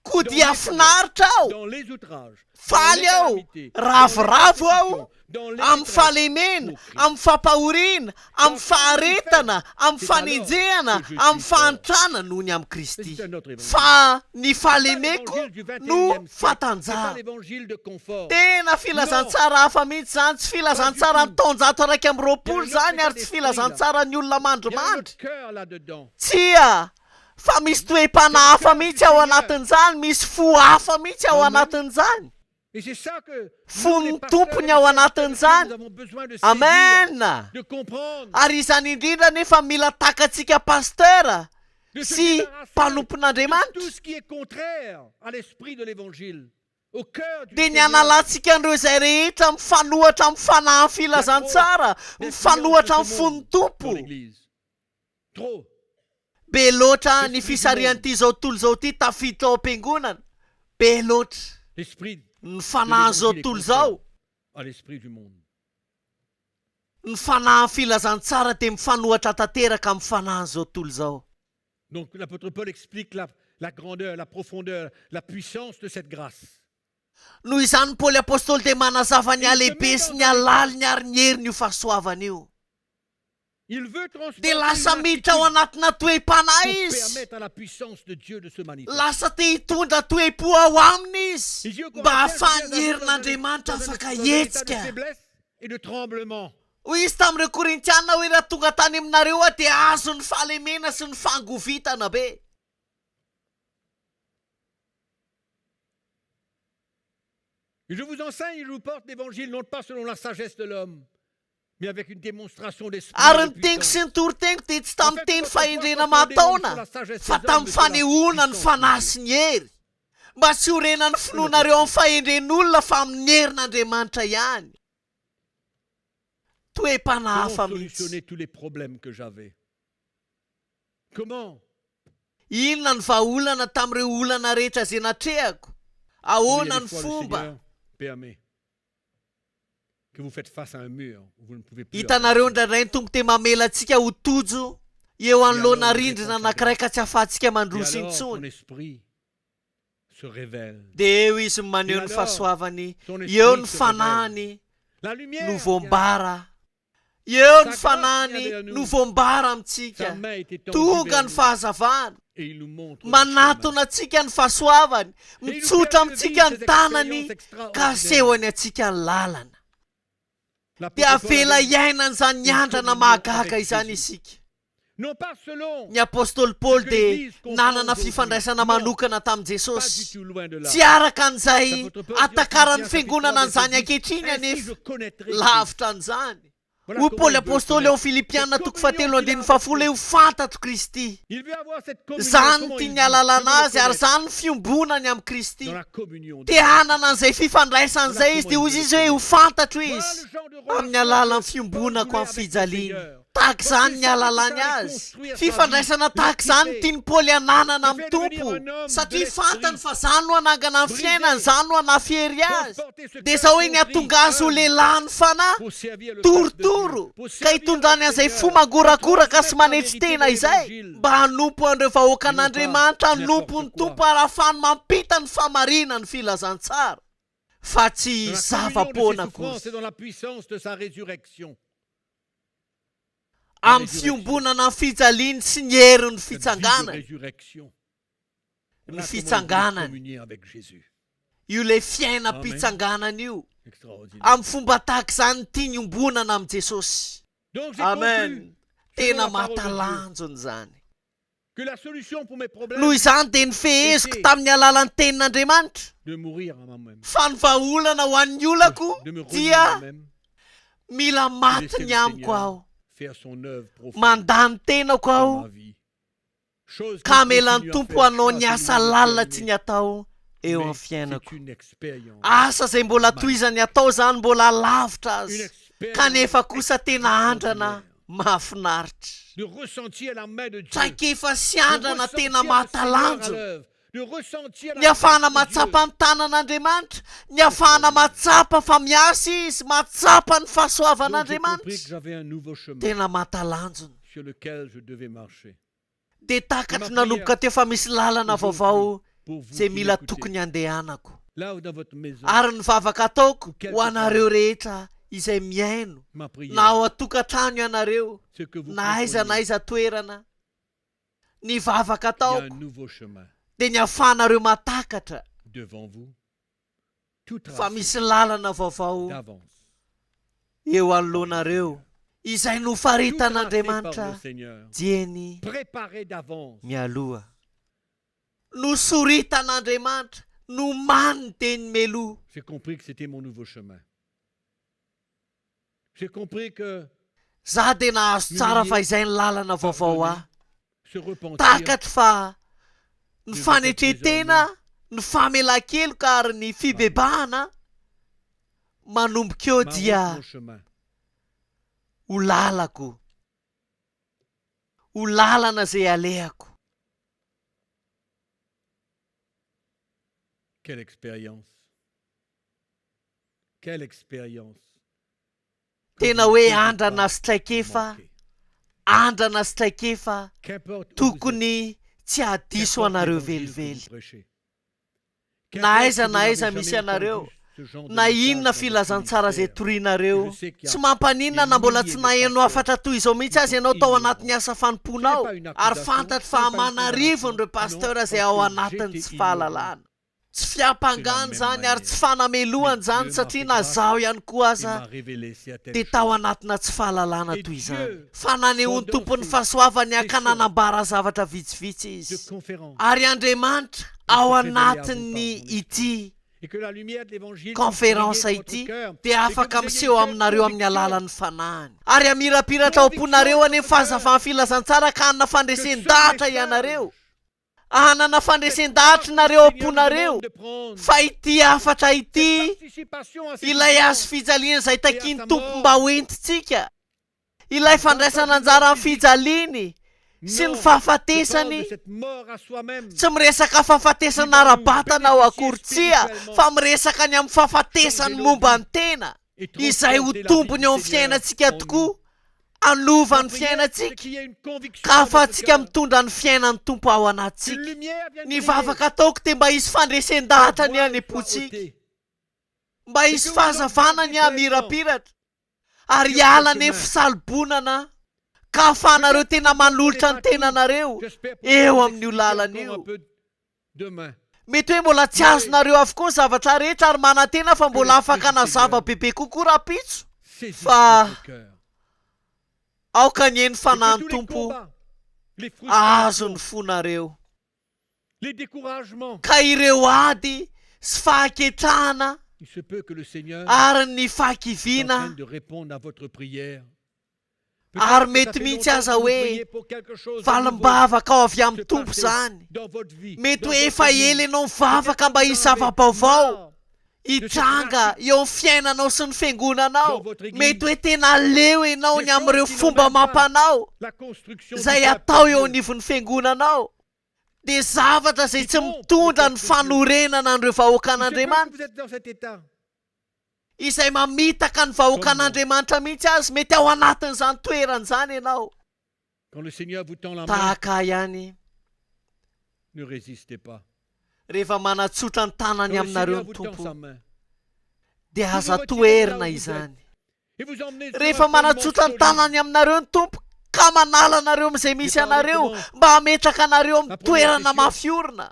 Ko dia finaritra aho. Dans les outrages, Faly aho, ravoravo aho, amin'ny fahalemena, amin'ny fampahoriana, amin'ny faharetana, amin'ny fanenjehana, amin'ny fahantrana noho ny amin'ny Kristy. Fa ny fahalemeko no fatanjahana. l'évangile de confort. Tena filazantsara hafa mihitsy zany, tsy filazantsara ny taonjato araiky amin'ny roapolo zany ary tsy filazantsara ny olona Il y a un mandrimandry. autre cœur là-dedans. Tsia, fa misy toepana hafa mihitsy ao anatin'izany, misy fo hafa mihitsy ao anatin'izany. Et c'est ça que Fon'ny nous, les pasteurs, tompony les ao chefs de anatin'izany. nous avons besoin de saisir, Amen. de comprendre, Ary izany indrindra nefa mila takatsika pasteur de se sy débarrasser mpanompon'Andriamanitra. de tout ce qui est contraire à l'esprit de l'évangile, au cœur du Dia ny Seigneur. analatsika an'ireo izay rehetra mifanohatra amin'ny fanahy filazantsara, mifanohatra amin'ny fon'ny tompo. Dans l'église. Trop. Be loatra ny fisarian'ity zao tontolo zao ty tafiditra ao am-piangonana. Be loatra L'esprit ny fanahy zao tontolo zao. à l'esprit du monde. Ny fanahy filazantsara dia mifanohatra tanteraka amin'ny fanahy zao tontolo zao. Donc l'apôtre Paul explique la grandeur, la profondeur, la puissance de cette grâce. Noho izany Paoly apôstôly dia manazava ny alehibe sy ny alaliny ary ny heriny io fahasoavana io. Il veut transformer Dia lasa miditra ao anatina toe-panahy pour izy. permettre à la puissance de Dieu de se manifester. Lasa te hitondra toe-po ao aminy izy. Ici, au Mba Corinthiens, ahafahan'ny Dieu herin'Andriamanitra dans un afaka état de hetsika. faiblesse et de tremblement. Hoy izy tamin'ireo Korintiana hoe raha tonga tany aminareo aho dia azo ny fahalemena sy ny fangovitana be. Et je vous enseigne, je vous porte l'évangile non pas selon la sagesse de l'homme, mais avec une démonstration d'esprit Ary et de ny teniko puissance. sy ny toroteniko dia tsy tamin'ny teny fahendrena mataona, fa tamin'ny fanehoana ny fanahy sy ny hery. Mba tsy horena ny finoanareo amin'ny fahendren'olona fa amin'ny herin'Andriamanitra ihany. Toe-panahy Comment hafa mihitsy. solutionner tous les problèmes que j'avais? Comment? Inona ny vahaolana tamin'ireo olana rehetra izay natrehako? Il y a Ahoana des ny fois, le fomba? Seigneur permet que vous faites face à un mur où vous ne pouvez plus Hitanareo avancer. ndraindray ny tombo te mamela antsika ho tojo eo anoloana rindrina anankiray ka tsy ahafahantsika Et mandroso alors, son intsony. esprit se révèle. Dia eo izy maneho ny Et alors, fahasoavany, son eo ny esprit se fanahiny La lumière no vient. voambara. Eo ny Sa fanahiny grâce vient vers nous. no voambara Sa amintsika. main est étendue Tonga vers ny nous, fahazavana. et il nous montre le Manatona antsika ny fahasoavany. Et il nous Mitsotra permet de amintsika vivre ny ces tanany expériences extraordinaires. ka asehony antsika ny lalana. L'apôtre Dia Paul avela avait dit, iaina n'izany nyandrana mahagaga izany isika. non pas selon, Ny apôstôly Paul dia nanana fifandraisana manokana tamin'i pas du Jesosy. tout loin de là. Tsy araka an'izay atakaran'ny fiangonana an'izany ankehitriny Ainsi anefa je connaîtrai lavitra an'izany. Voilà Hoy comment Paoly il veut apôstôly connaître. ao Filipiana toko fahatelo andininy fahafolo eo fantatro Kristy. Il veut avoir cette communion. Zany Comment ty il ny dit? alalana Je veux azy ary le connaître zany ny fiombonany amin'ny Kristy. dans la communion. Te hanana an'izay fifandraisana izay izy dia hozy izy hoe ho fantatro izy amin'ny alalan'ny fiombonako amin'ny fijaliana. Tahaka izany ny alalany azy. Fifandraisana tahaka izany tiany Paoly hananana amin'ny tompo. Satria fantany fa zany no hanangana ny fiainany, zany no hanafihery azy. Dia izao hoe ny atonga azy ho lehilahy ny fanahy. Pour servir le peuple de Torotoro Dieu, pour ka servir hitondrany le an'izay Seigneur, fo mangorakoraka sy pour manetsy transmettre la tena vérité de izay l'évangile. mba hanompo an'ireo vahoaka an'Andriamanitra, hanompo ny N'importe tompo quoi. arahafany mampita ny famarinany filazantsara fa tsy Dans la communion de ses zava-poana souffrances kosa. et dans la puissance de sa résurrection. Amin'ny fiombonana ny fijaliany sy ny herin'ny Cette vie de fitsanganany. résurrection. Ny Voilà comment il veut fitsanganany. communier avec Jésus. Io le fiaina Amen. mpitsanganana io. Extraordinaire. Amin'ny fomba tahaka izany tia ny ombonana amin'ny Jesosy. Donc j'ai Amen. conclu Tena selon la parole de Dieu, mahatalanjony zany. que la solution pour mes problèmes Noho izany dia ny feheziko tamin'ny alalan'ny tenin'Andriamanitra. de mourir à moi-même, Fa ny vahaolana ho an'ny olako de me renier dia moi-même, mila de maty laisser ny le amiko aho. Seigneur faire son œuvre profonde Mandany tenako dans aho ma vie. Chose ka qu'il amelan'ny continue à tompo faire hanao ny grâce à asa lui, lalina bien-aimé. tsy ny atao eo amin'ny fiainako. Asa izay mbola toizany atao zany mbola lavitra azy, kanefa kosa tena andrana mahafinaritra. Traikefa sy andrana tena mahatalanjona. Ny ahafahana matsapa ny tanan'Andriamanitra, ny ahafahana matsapa fa miasa izy, matsapa ny fahasoavan'Andriamanitra. Tena mahatalanjona. Dia takatry nanomboka teo fa misy lalana vaovao izay mila tokony andehanako. Ary ny vavaka ataoko ho anareo rehetra izay miaino, na ao an-tokantrano ianareo, na aiza na aiza toerana. Ny vavaka ataoko dia ny ahafahanareo matakatra fa misy lalana vaovao eo anoloanareo izay nofaritan'Andriamanitra dieny mialoha. Nosoritan'Andriamanitra nomany ny teny meloha. J'ai compris que c'était mon nouveau chemin. J'ai compris que za dia nahazo tsara fa izay ny lalana vaovao ahy. Takatra fa ny fanetretena, ny famelan-keloka ary ny fibebahana manomboka eo dia ho lalako, ho lalana izay alehako. Quelle expérience. Quelle expérience. Tena hoe andrana sy traikefa, andrana sy traikefa tokony tsy hadiso anareo velively. Na aiza misy anareo, na inona filazantsara izay torianareo, tsy mampaninona na mbola tsy naheno afatra toy izao mihitsy azy ianao tao anatin'ny asa fanomponao, ary fantatry fa manarivony ireo pasteur izay ao anatiny tsy fahalalana. Tsy fiampangany zany ary tsy fanamelohany zany, satria na zaho ihany koa aza dia tao anatina tsy fahalalana toy izany. Fa nanehony tompony fahasoavany ankananambara zavatra vitsivitsy izy. Ary Andriamanitra ao anatiny ity konferansa ity dia afaka miseho aminareo amin'ny alalan'ny fanahiny. Ary amirapiratra ao am-ponareo any amin'ny fahazavana filazantsara ka hanana fandresen-dahatra ianareo. Hanana fandresen-dahatra nareo am-ponareo fa ity afatra ity, ilay azo fijaliana izay takiany tompo mba hoentitsika, ilay fandraisana anjara amin'ny fijaliany sy ny fahafatesany. Tsy miresaka fahafatesana ara-batana ao akory-tsia, fa miresaka ny amin'ny fahafatesany momba ny tena izay ho tombony eo amin'ny fiainantsika tokoa, anova ny fiainantsika, ka ahafahantsika mitondra ny fiainan'ny tompo ao anatsika. Ny vavaka ataoko dia mba hisy fandresen-dahatra ny anepotsika, mba hisy fahazavana ny amirapiratra, ary hiala ny fisalibonana, ka ahafahanareo tena manolotra ny tenanareo eo amin'io lalana io. Mety hoe mbola tsy azonareo avokoa ny zavatra rehetra ary manantena fa mbola afaka nazava bebe kokoa rapitso, fa aoka ny eny fanahy tompo azo ny fonareo. Ka ireo ady sy fahaketrahana ary ny fahakiviana, ary mety mihitsy aza hoe valim-bavaka ao avy amin'ny tompo zany. Mety hoe efa ela ianao mivavaka mba hisy zava-baovao hitranga eo amin'ny fiainanao sy ny fiangonanao. Mety hoe tena leo ianao ny amin'ireo fomba mampanao izay atao eo anivon'ny fiangonanao, dia zavatra izay tsy mitondra ny fanorenana an'ireo vahoakan'Andriamanitra, izay mamitaka ny vahoakan'Andriamanitra mihitsy azy. Mety ao anatin'izany toerana izany ianao. Tahaka ihany, rehefa manatsotra ny tanany aminareo ny tompo dia aza toerina izany. Rehefa manatsotra ny tanany aminareo ny tompo ka manala anareo amin'izay misy anareo mba hametraka anareo amin'ny toerana mafiorina.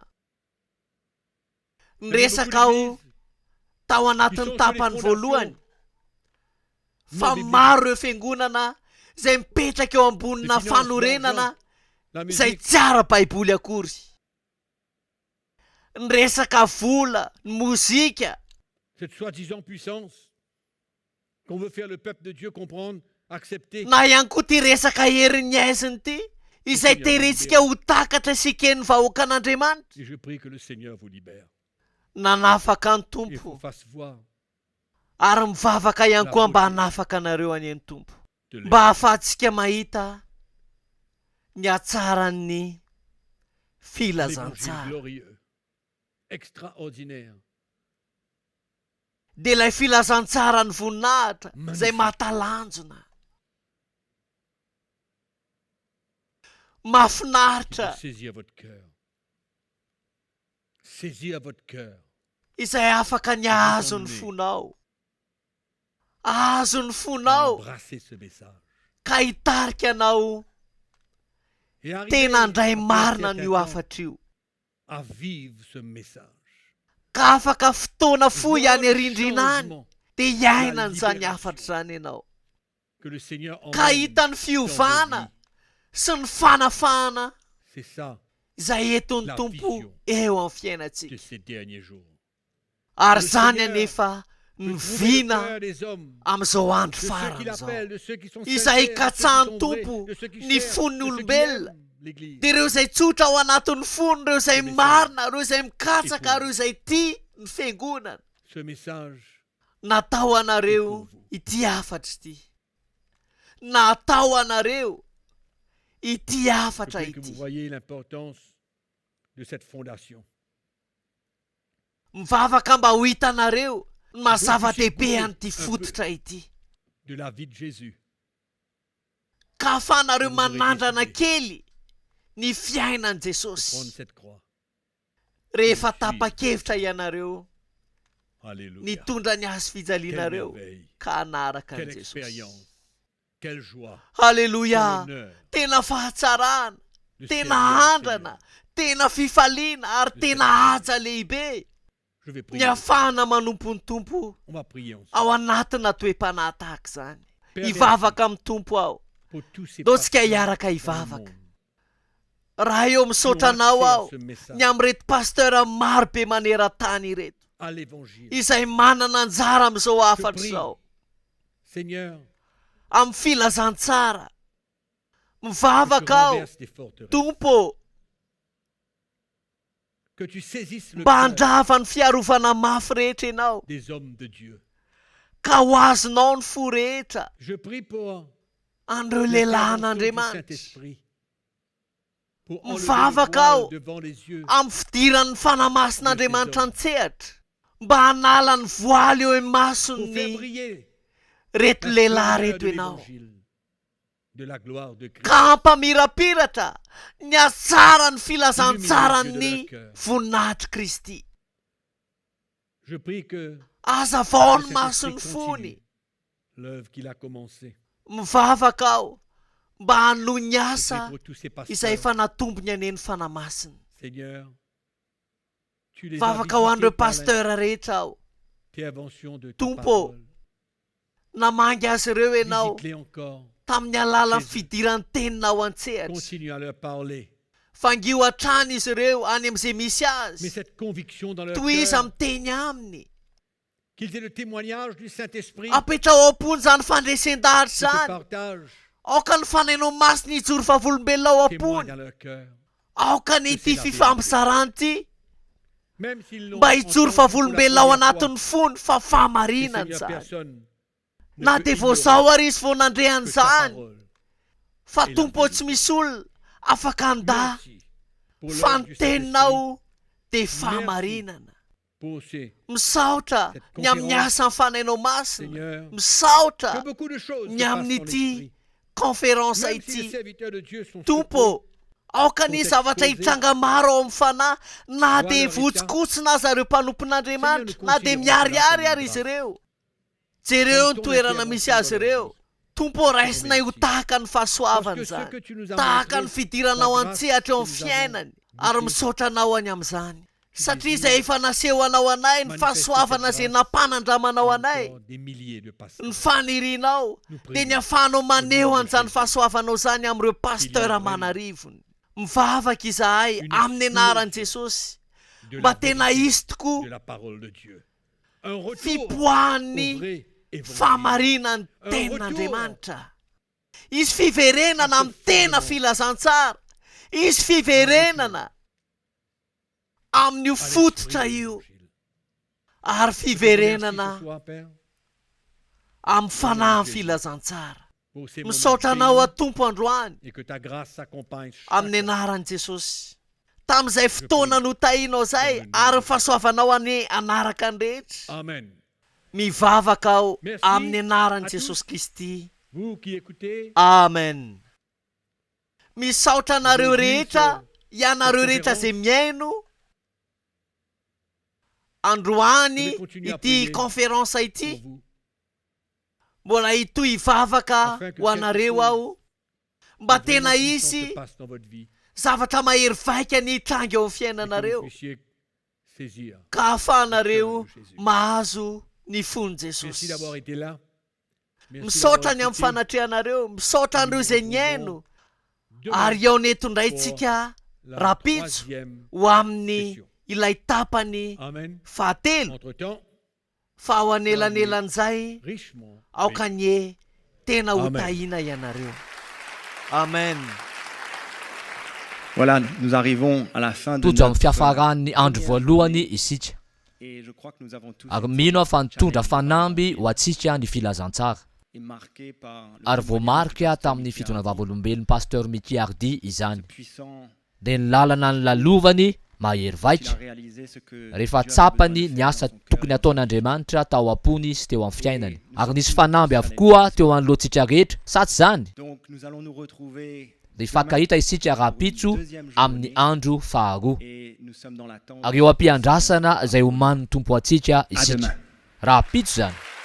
Niresaka aho tao anatin'ny tapany voalohany fa maro ireo fiangonana izay mipetraka eo ambonina fanorenana izay tsy ara-baiboly akory. Niresaka vola, ny mozika, cette soi-disant puissance qu'on veut faire le peuple de Dieu comprendre, accepter. Na ihany koa ty resaka herin'ny aiziny ty izay terentsika ho takatra sy ken'ny vahoakan'Andriamanitra. Et je prie que le Seigneur vous libère. nanafaka ny et tompo vous fasse voir ary mivavaka ihany koa mba hanafaka anareo any ny tompo de mba hahafahantsika mahita ny atsaran'ny l'évangile filazantsara glorieux, extraordinaire, dia ilay filazantsara ny voninahitra izay mahatalanjona mahafinaritra saisis à votre cœur. Saisis à votre cœur. izay afaka ny azo ny fonao azo ny fonao Embrassez ce message. ka hitarika anao Et arrivez tena andray après un marina certain n'io temps afatra io à vivre ce message. ka afaka fotoana fohy Voir any le rindrina any changement dia hiaina n'izany afatra izany ianao que le Seigneur ka emmène hita ny dans fiovana vos vies. sy ny fanafana C'est ça izay eton'ny La tompo vision. eo amin'ny de fiainantsika ces derniers jours. ary Le zany Seigneur anefa De ny trouver le vina cœur des hommes, amin'izao andro de ceux qui farany zao l'appellent, de ceux qui sont izay sincères, de ikatsahan'ny ceux qui sont vrais, tompo de ceux qui ny cherchent, fon'ny de ceux qui olombelona aiment l'Église. dia ireo izay tsotra ao anatin'ny fony ireo izay Ce marina ireo izay mikatsaka Et ireo izay tia ny fiangonana Ce message natao anareo Et pour vous. ity afatra ity natao anareo ity Je afatra prie que vous ity voyez l'importance de cette fondation. mivavaka mba ho hitanareo ny mahazava-dehibe an'ity fototra ity De la vie de Jésus. ka ahafahanareo Vous aurez manandrana décidé. kely ny fiainan'i Prendre jesosy cette croix. rehefa Suivre. tapa-kevitra ianareo Alléluia. nitondra ny hazo Quelle fijalianareo merveille. ka hanaraka Quelle an'i jesosy expérience. Quelle joie. halleloia Quel honneur tena fahatsarana de tena servir le andrana Seigneur. tena fifaliana ary De tena servir. haja lehibe Je vais ny prier. ahafahana manompo ny tompo On va prier ensemble. ao anatina toe-panahy tahaka izany Père, hivavaka amin'ny tompo aho Pour tous ces ndao tsika pasteurs hiaraka dans le hivavaka monde raha eo misaotra anao qui ont aho accès à ce message, ny amin'ireto pastera maro be maneran-tany ireto à l'évangile. izay manana anjara amin'izao afatra prie. izao Seigneur, amin'ny filazantsara que tu mivavaka aho renverses des forteresses. tompo Que tu saisisses le mba cœur handrava ny fiarovana mafy rehetra ianao des hommes de Dieu. ka ho azonao ny fo rehetra Je prie pour andreo l'intervention lehilahy du n'andriamanitra Saint-Esprit. Pour enlever le mivavaka voile aho devant les yeux. amin'ny fidiran'ny fanamasin'andriamanitra an-tsehatra mba hanala ny voaly eo amin'ny Pour faire mason'ny briller reto la lehilahy splendeur reto de ianao l'évangile, de la gloire de Christ. ka hampamirapiratra ny atsara ny filazantsarany voninahitry Kristy Je prie que azavao ny le mason'ny Saint-Esprit fony continue l'œuvre qu'il a commencée. mivavaka aho mba hanohy ny Je asa prie pour tous ces izay pasteurs. efa natombony aneny fanamasina Seigneur, tu les as mivavaka ho andreo visités par pastera rehetra aho l'intervention de ta Tompo, parole. namangy azy ireo ianao Visite-les encore. tamin'ny alalan'ny fidiran'ny tenina ao an-tsehatra Continue à leur parler. fangio hatrany izy ireo any amin'izay misy Mais azy cette conviction dans leur toy izy cœur, miteny aminy qu'ils aient le témoignage du Saint-Esprit apetra ao am-pony zany fandresen-dahatra qui te zany partage, aoka ny fanainao masiny hijoro favolombelona ao témoigne am-pony dans leur cœur. aoka ny ity fifampisarany ity Même s'ils l'ont mba entendu hijoro pour la favolombelona ao première anatin'ny fois, fony fa et fahamarinany Seigneur, zany personne ne na peut dia vao ignorer zao ary izy vao nandreany que ta zany parole fa et la tompo ao vérité. tsy misy olona afaka handa Merci pour fa l'œuvre ny du Saint-Esprit, teninao dia fahamarinana pour ces misaotra Cette ny amin'ny conférence, asa ny fanainao masina Seigneur, misaotra que beaucoup de choses se ny passent dans amin'ity l'esprit. conférensa Même si les ity serviteurs de Dieu sont tompo aoka ny sont zavatra exposés. hitranga maro ao amin'ny fanahy na Voilà dia leur votsikotsina aza ireo mpanompon'andriamanitra Seigneur, nous na dia considérons miariary cela ary comme izy une ireo jereo ny Comme ton toerana intervention misy azy dans leur ireo vie. tompo raisinay ho Merci. tahaka ny fahasoavany Parce que ce zany que tu nous as tahaka ny montré, fidiranao la grâce an-tsehatra eo que amin'ny nous avons fiainany goûté. ary misaotra anao any amin'izany satria désires izay efa naseho anao anay ny manifester fahasoavana cette izay grâce nampanandramanao anay encore des milliers de pasteurs. ny fanirianao Nous dia ny prions. ahafahanao maneho Au nom de an'izany Jésus. fahasoavanao zany amin'ireo pastera vraiment manarivony mivavaka izahay Une amin'ny anaran'i explosion jesosy De mba la tena vérité, izy tokoa de la parole de Dieu. Un retour au fipoahan'ny vrai évangile. fahamarinany ten'andriamanitra izy fiverenana amin'ny tena filazantsara izy fiverenana amin'io À fototra l'esprit de io l'évangile. ary fiverenana amin'ny fanahy ny filazantsara misaotra anao atompo androany amin'ny anaran'i Jesosy. Tamin'izay fotoana no tahinao zay ary fahasoavanao any anaraka ny rehetra. Mivavaka ao amin'ny anaran'i Jesosy Kristy. Amen. Misaotra anareo rehetra, ianareo rehetra zay miaino androany ity conférence ity. Mbola itoy ivavaka ho anareo aho mba tena isy zavatra mahery vaika ny trangy ao amin'ny fiainanareo ka ahafahanareo mahazo ny fon'i Jesosy. Misaotra ny amin'ny fanatrehanareo, misaotra an'ireo zay niaino ary ao netondraitsika rapitso ho amin'ny ilay tapany fahatelo. Fa ao anelanelan'izay aoka nye tena ho tahina ianareo. Amen. Voilà, nous arrivons à la fin de tojo amin'ny fiafarany andro voalohany isika. Ary mino aho fa nitondra fanamby ho atsika ny filazantsara. Ary voamarika tamin'ny fitondràna vavolombelon'ny pasteur Micky Hardy izany. Dia ny lalana ny lalovany mahery vaika rehefa tsapany ny asa tokony ataon'Andriamanitra tao am-pony sy teo amin'ny fiainany. Ary nisy fanamby avokoa teo anoloantsika rehetra, sa tsy zany? Dia fakahita isika rapitso amin'ny andro faharoa. Ary eo am-piandrasana izay omanin'ny tompo atsika isika. Rapitso zany.